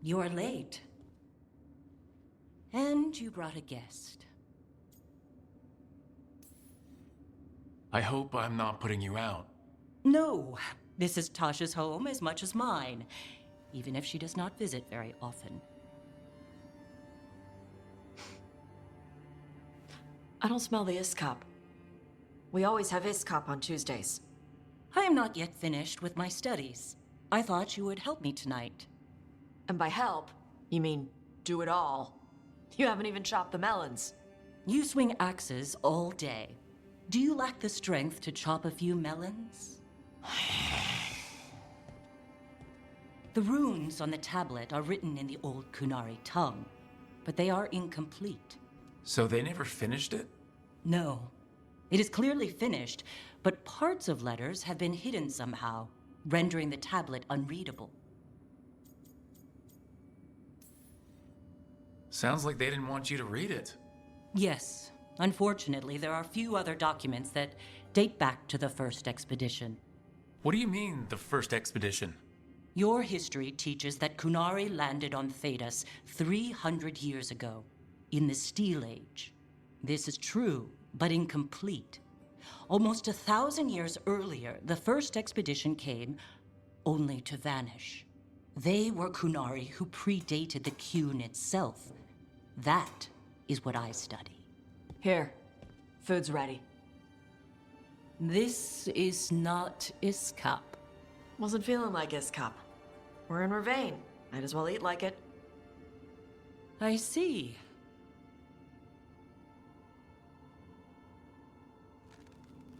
You're late. And you brought a guest. I hope I'm not putting you out. No, this is Tasha's home as much as mine, even if she does not visit very often. I don't smell the Iskop. We always have Iskop on Tuesdays. I am not yet finished with my studies. I thought you would help me tonight. And by help, you mean do it all. You haven't even chopped the melons. You swing axes all day. Do you lack the strength to chop a few melons? The runes on the tablet are written in the old Kunari tongue, but they are incomplete. So they never finished it? No. It is clearly finished, but parts of letters have been hidden somehow, rendering the tablet unreadable. Sounds like they didn't want you to read it. Yes. Unfortunately, there are few other documents that date back to the first expedition. What do you mean, the first expedition? Your history teaches that Kunari landed on Thedas 300 years ago, in the Steel Age. This is true, but incomplete. Almost 1,000 years earlier, the first expedition came only to vanish. They were Kunari who predated the Qun itself. That is what I study. Here, food's ready. This is not Iskop. Wasn't feeling like Iskop. We're in Ravane. Might as well eat like it. I see.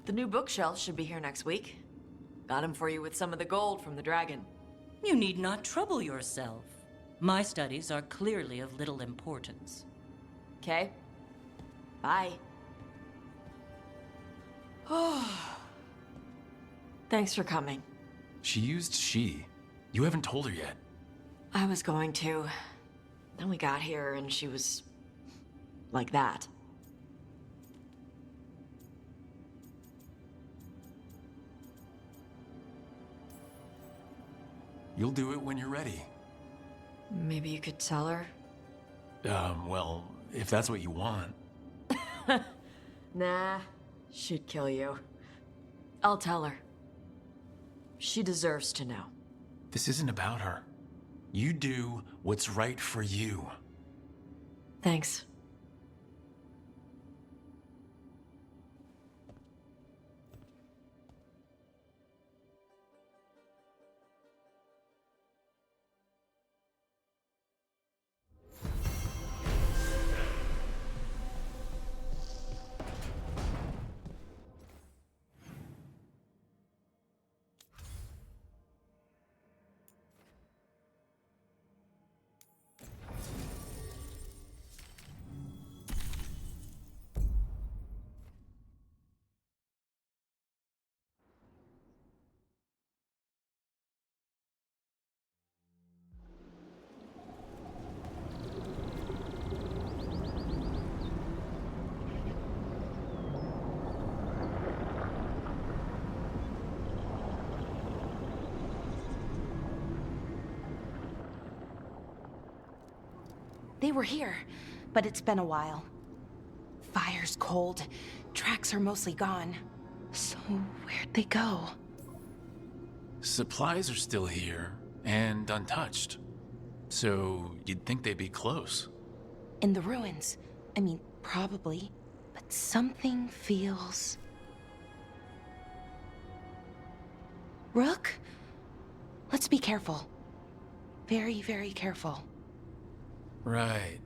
The new bookshelf should be here next week. Got him for you with some of the gold from the dragon. You need not trouble yourself. My studies are clearly of little importance. Okay. Bye. Thanks for coming. She used she. You haven't told her yet. I was going to. Then we got here and she was like that. You'll do it when you're ready. Maybe you could tell her? Well, if that's what you want. Nah, she'd kill you. I'll tell her. She deserves to know. This isn't about her. You do what's right for you. Thanks. They were here, but it's been a while. Fire's cold. Tracks are mostly gone. So where'd they go? Supplies are still here, and untouched. So you'd think they'd be close. In the ruins. I mean, probably. But something feels... Rook? Let's be careful. Very, very careful. Right.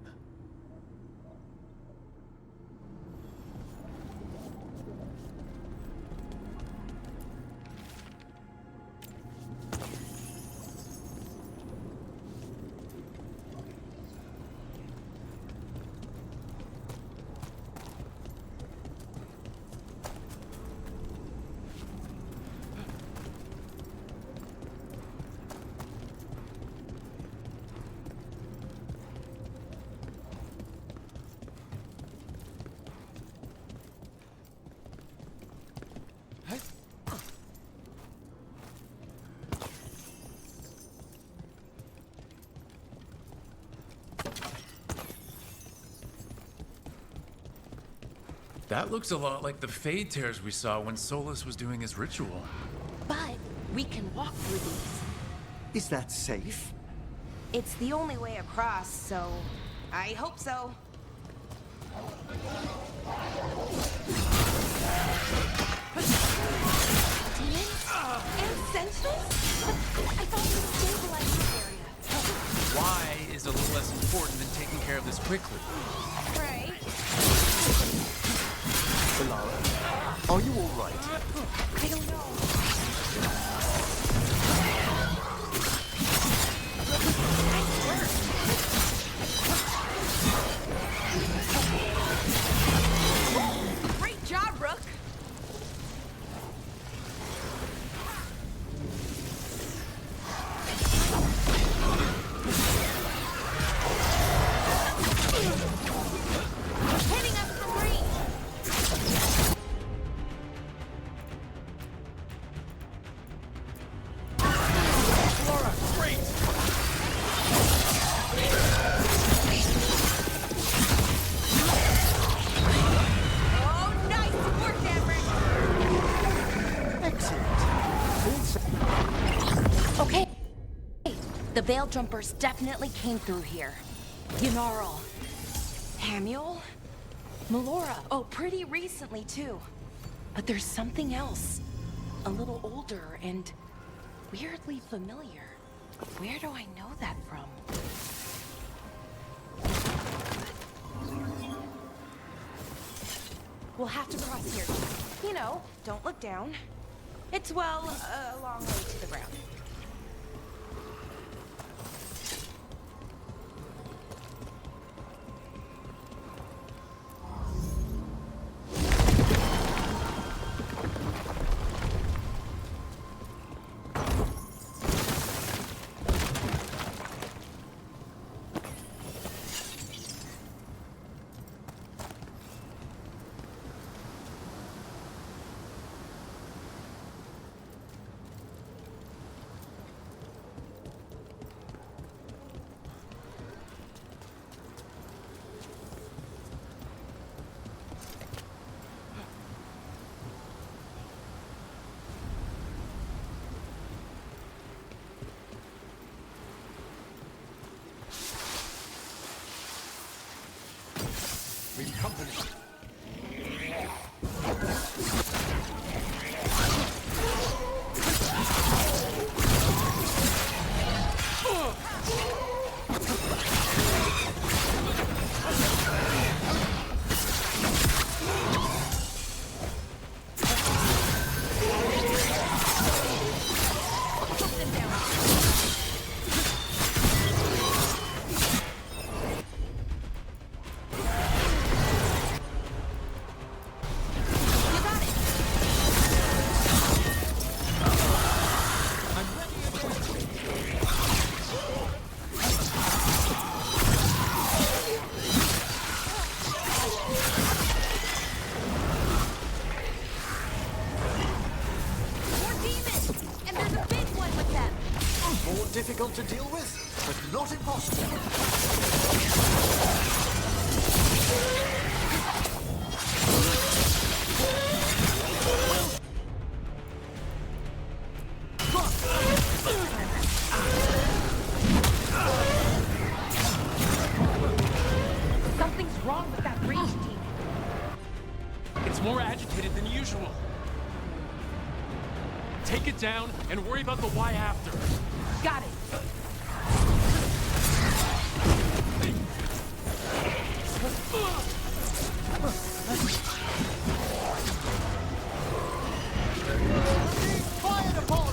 That looks a lot like the Fade Tears we saw when Solus was doing his ritual. But we can walk through these. Is that safe? It's the only way across, so I hope so. And sentinels? I thought we stabilized this area. Why is a little less important than taking care of this quickly? Right. Lara, are you all right? I don't know. Great job, Rook. Hitting us from range. Laura, great! Oh, nice work, Everett. Okay. The Veil Jumpers definitely came through here. Ynarl. Hamuel? Melora. Oh, pretty recently, too. But there's something else. A little older and weirdly familiar. Where do I know that from? We'll have to cross here. You know, don't look down. It's, well, a long way to the ground. With company. Difficult to deal with, but not impossible. Something's wrong with that range team. It's more agitated than usual. Take it down and worry about the why after. Got it. Fired upon!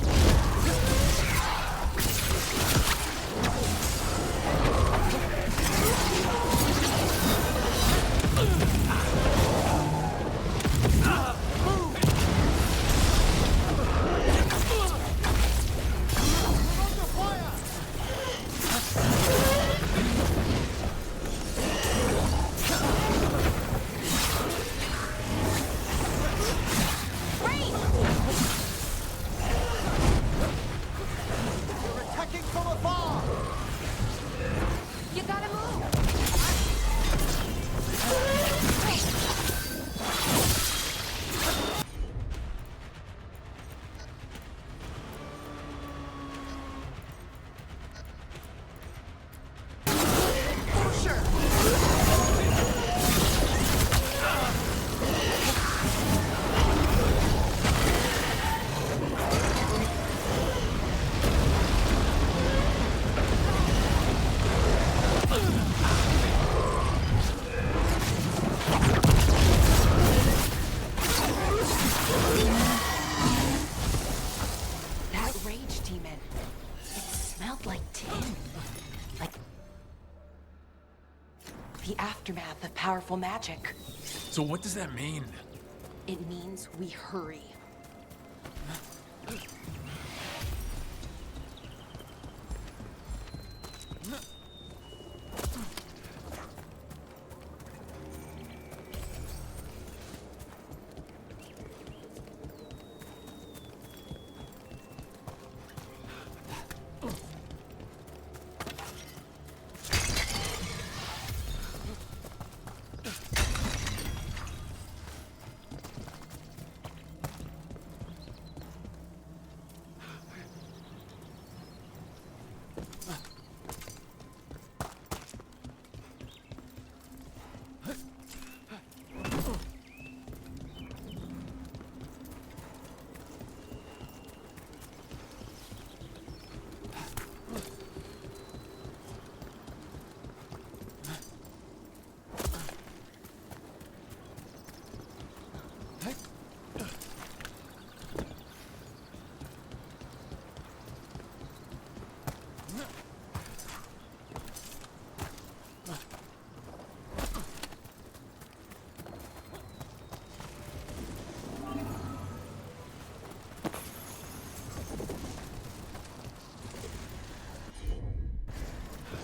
the aftermath of powerful magic. So what does that mean? It means we hurry.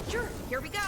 Sure, here we go.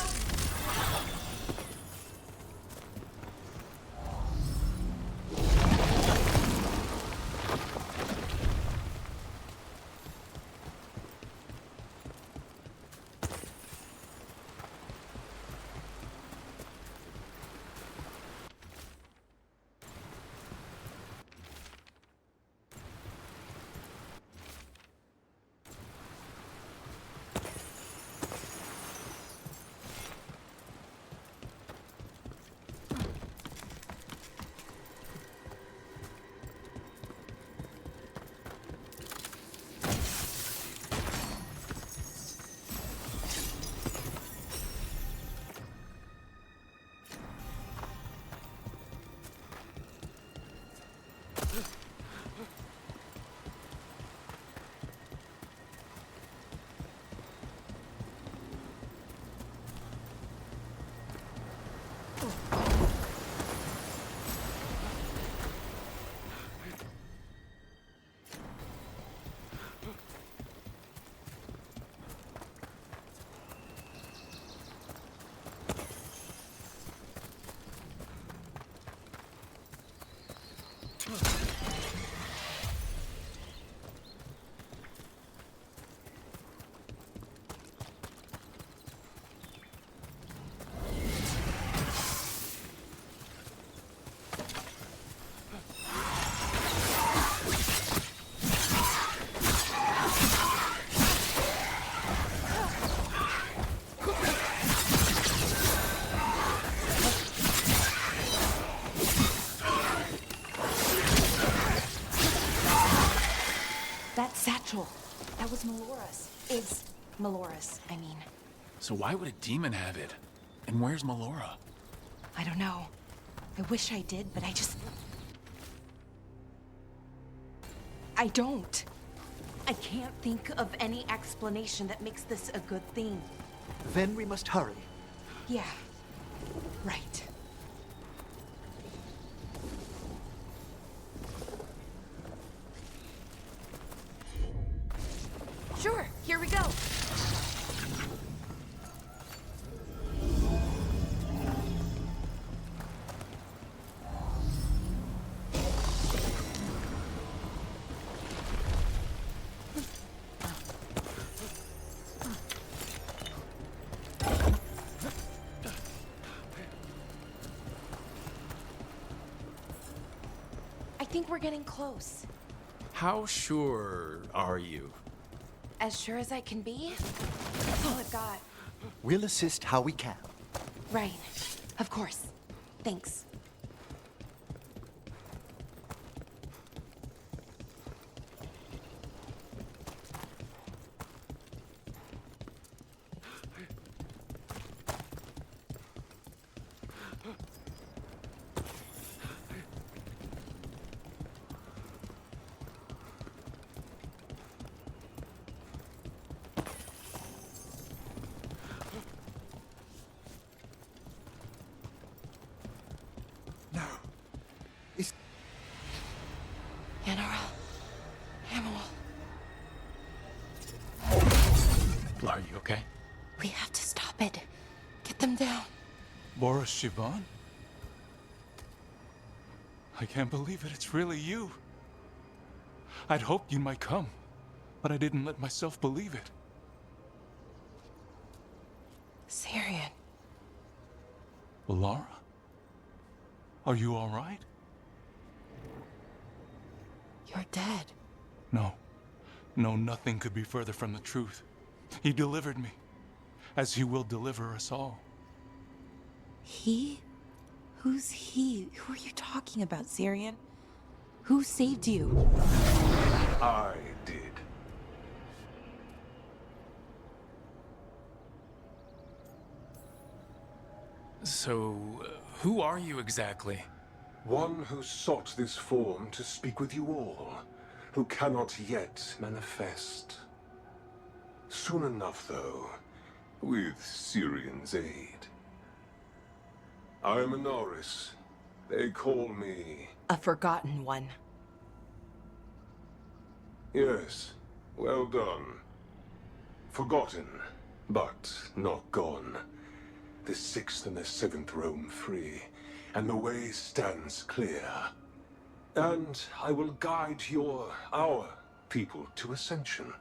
Satchel. That was Melora's. Is Melora's, I mean. So why would a demon have it? And where's Melora? I don't know. I wish I did, but I don't. I can't think of any explanation that makes this a good thing. Then we must hurry. Yeah. Right. Sure, here we go. I think we're getting close. How sure are you? As sure as I can be. That's all I've got. We'll assist how we can. Right. Of course. Thanks. Are you okay? We have to stop it. Get them down. Boris Shivan? I can't believe it. It's really you. I'd hoped you might come, but I didn't let myself believe it. Syrian. Laura? Are you all right? You're dead. No. No, nothing could be further from the truth. He delivered me, as he will deliver us all. He? Who's he? Who are you talking about, Syrian? Who saved you? I did. So, who are you exactly? One who sought this form to speak with you all, who cannot yet manifest. Soon enough, though, with Syrian's aid. I am Anaris. They call me... A forgotten one. Yes, well done. Forgotten, but not gone. The 6th and the 7th roam free, and the way stands clear. And I will guide our people to ascension,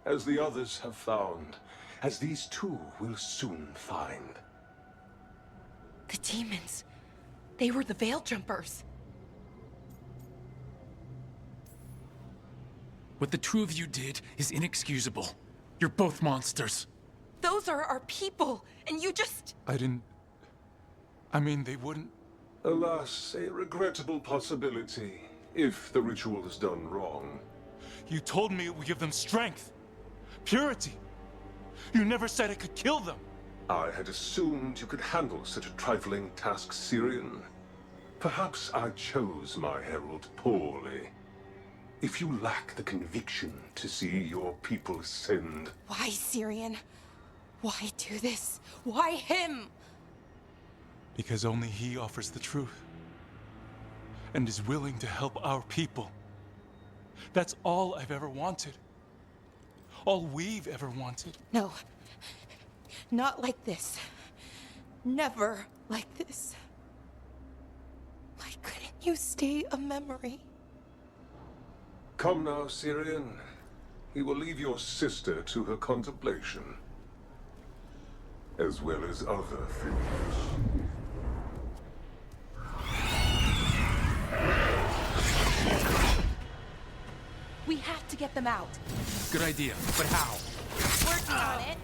as the others have found, as these two will soon find. The demons. They were the Veil Jumpers. What the two of you did is inexcusable. You're both monsters. Those are our people, and you just... I mean, they wouldn't... Alas, a regrettable possibility, if the ritual is done wrong. You told me it would give them strength, purity. You never said it could kill them. I had assumed you could handle such a trifling task, Syrian. Perhaps I chose my herald poorly. If you lack the conviction to see your people ascend... Why, Syrian? Why do this? Why him? Because only he offers the truth. And is willing to help our people. That's all I've ever wanted. All we've ever wanted. No. Not like this. Never like this. Why couldn't you stay a memory? Come now, Syrian. We will leave your sister to her contemplation. As well as other things. We have to get them out. Good idea, but how? Working on it.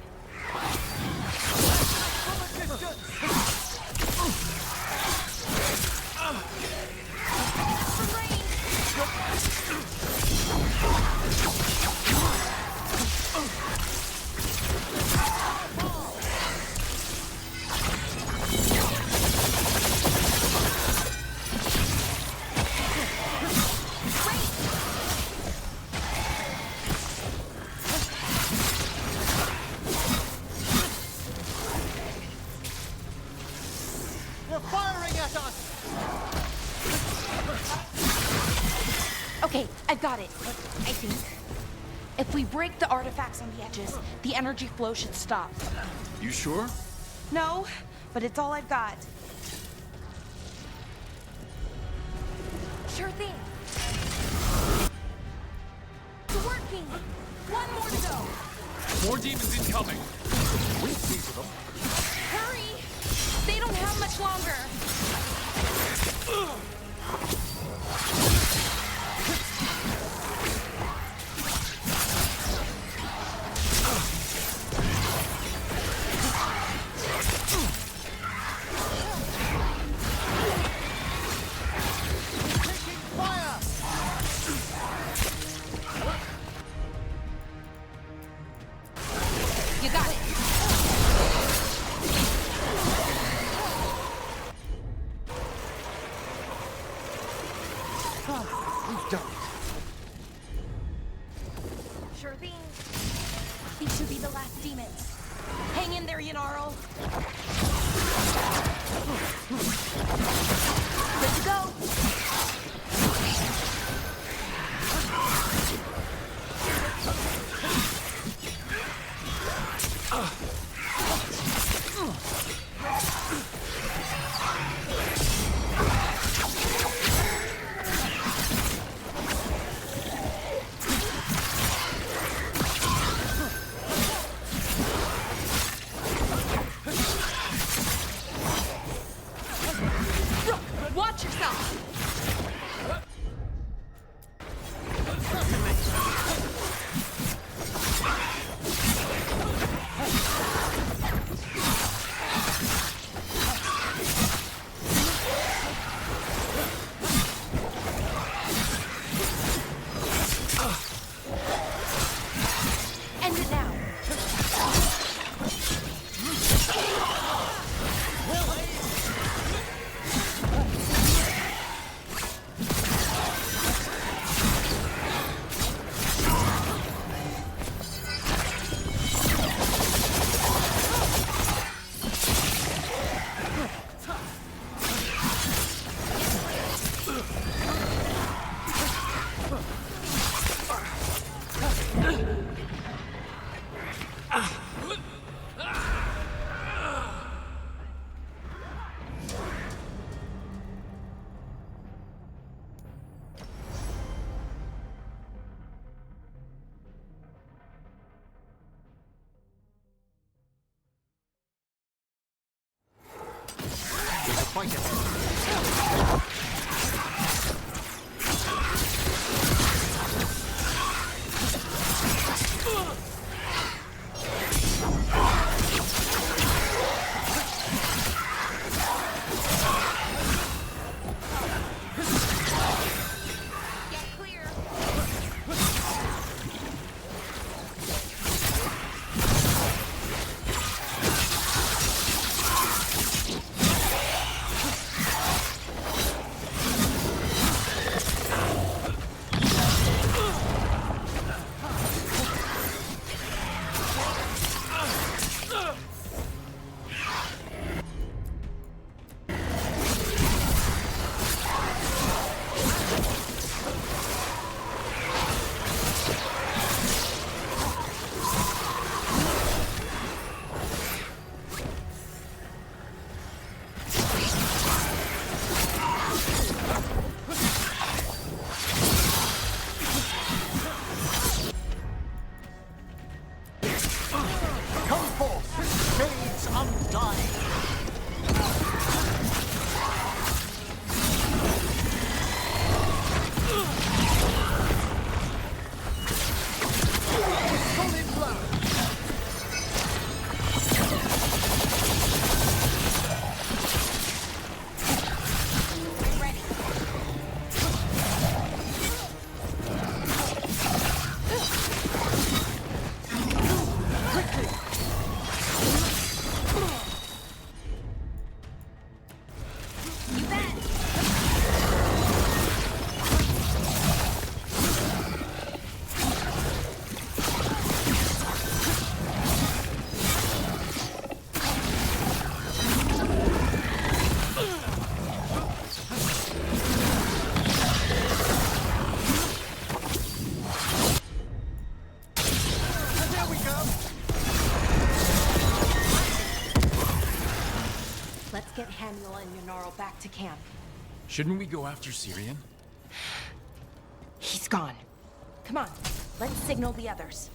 Okay, I've got it, I think. If we break the artifacts on the edges, the energy flow should stop. You sure? No, but it's all I've got. Sure thing. It's working! One more to go. More demons incoming. We see them. Hurry! They don't have much longer. fight it. Get Hamuel and Yonaro back to camp. Shouldn't we go after Syrian? He's gone. Come on, let's signal the others.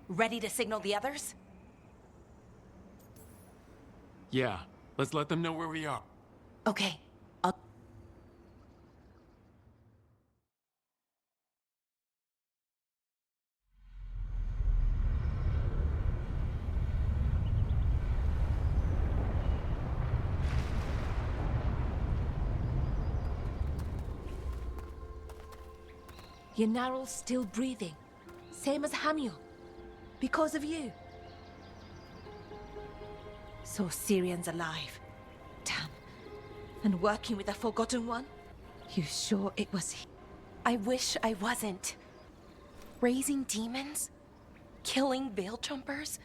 Ready to signal the others? Yeah, let's let them know where we are. Okay. Yonaral's still breathing. Same as Hamuel. Because of you. So Syrian's alive. Damn. And working with the Forgotten One? You sure it was he? I wish I wasn't. Raising demons? Killing veil jumpers?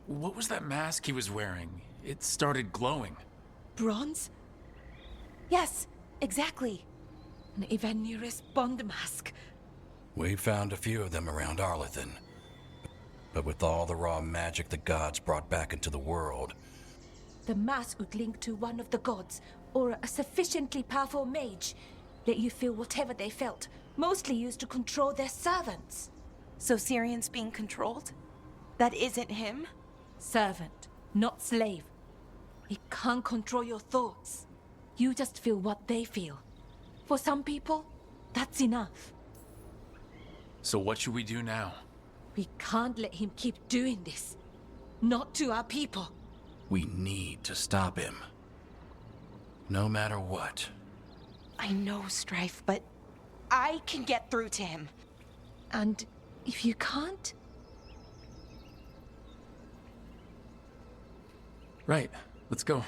What was that mask he was wearing? It started glowing. Bronze? Yes, exactly. An Ivanuris Bond mask. We found a few of them around Arlethan. But with all the raw magic the gods brought back into the world... The mask would link to one of the gods, or a sufficiently powerful mage. Let you feel whatever they felt, mostly used to control their servants. So Syrian's being controlled? That isn't him? Servant, not slave. It can't control your thoughts. You just feel what they feel. For some people, that's enough. So what should we do now? We can't let him keep doing this. Not to our people. We need to stop him. No matter what. I know, Strife, but I can get through to him. And if you can't? Right. Let's go.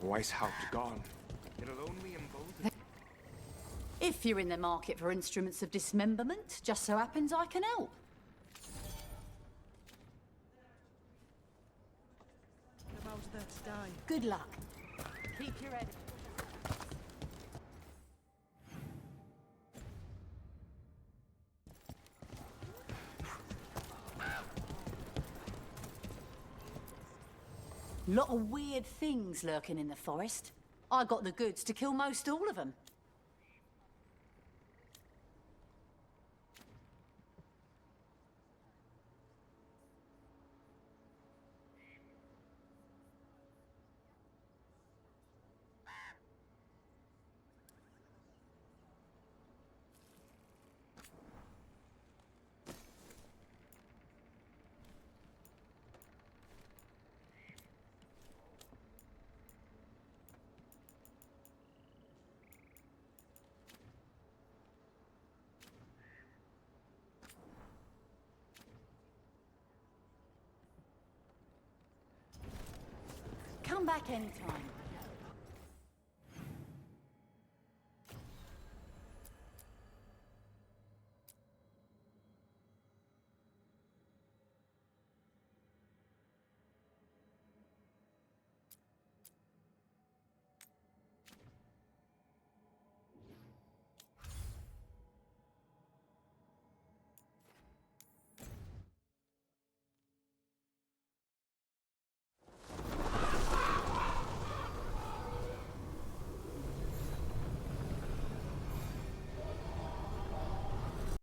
Weishaupt gone. It'll only embolden. If you're in the market for instruments of dismemberment, just so happens I can help. Good luck. Keep your head. Lot of weird things lurking in the forest. I got the goods to kill most all of them. Come back anytime.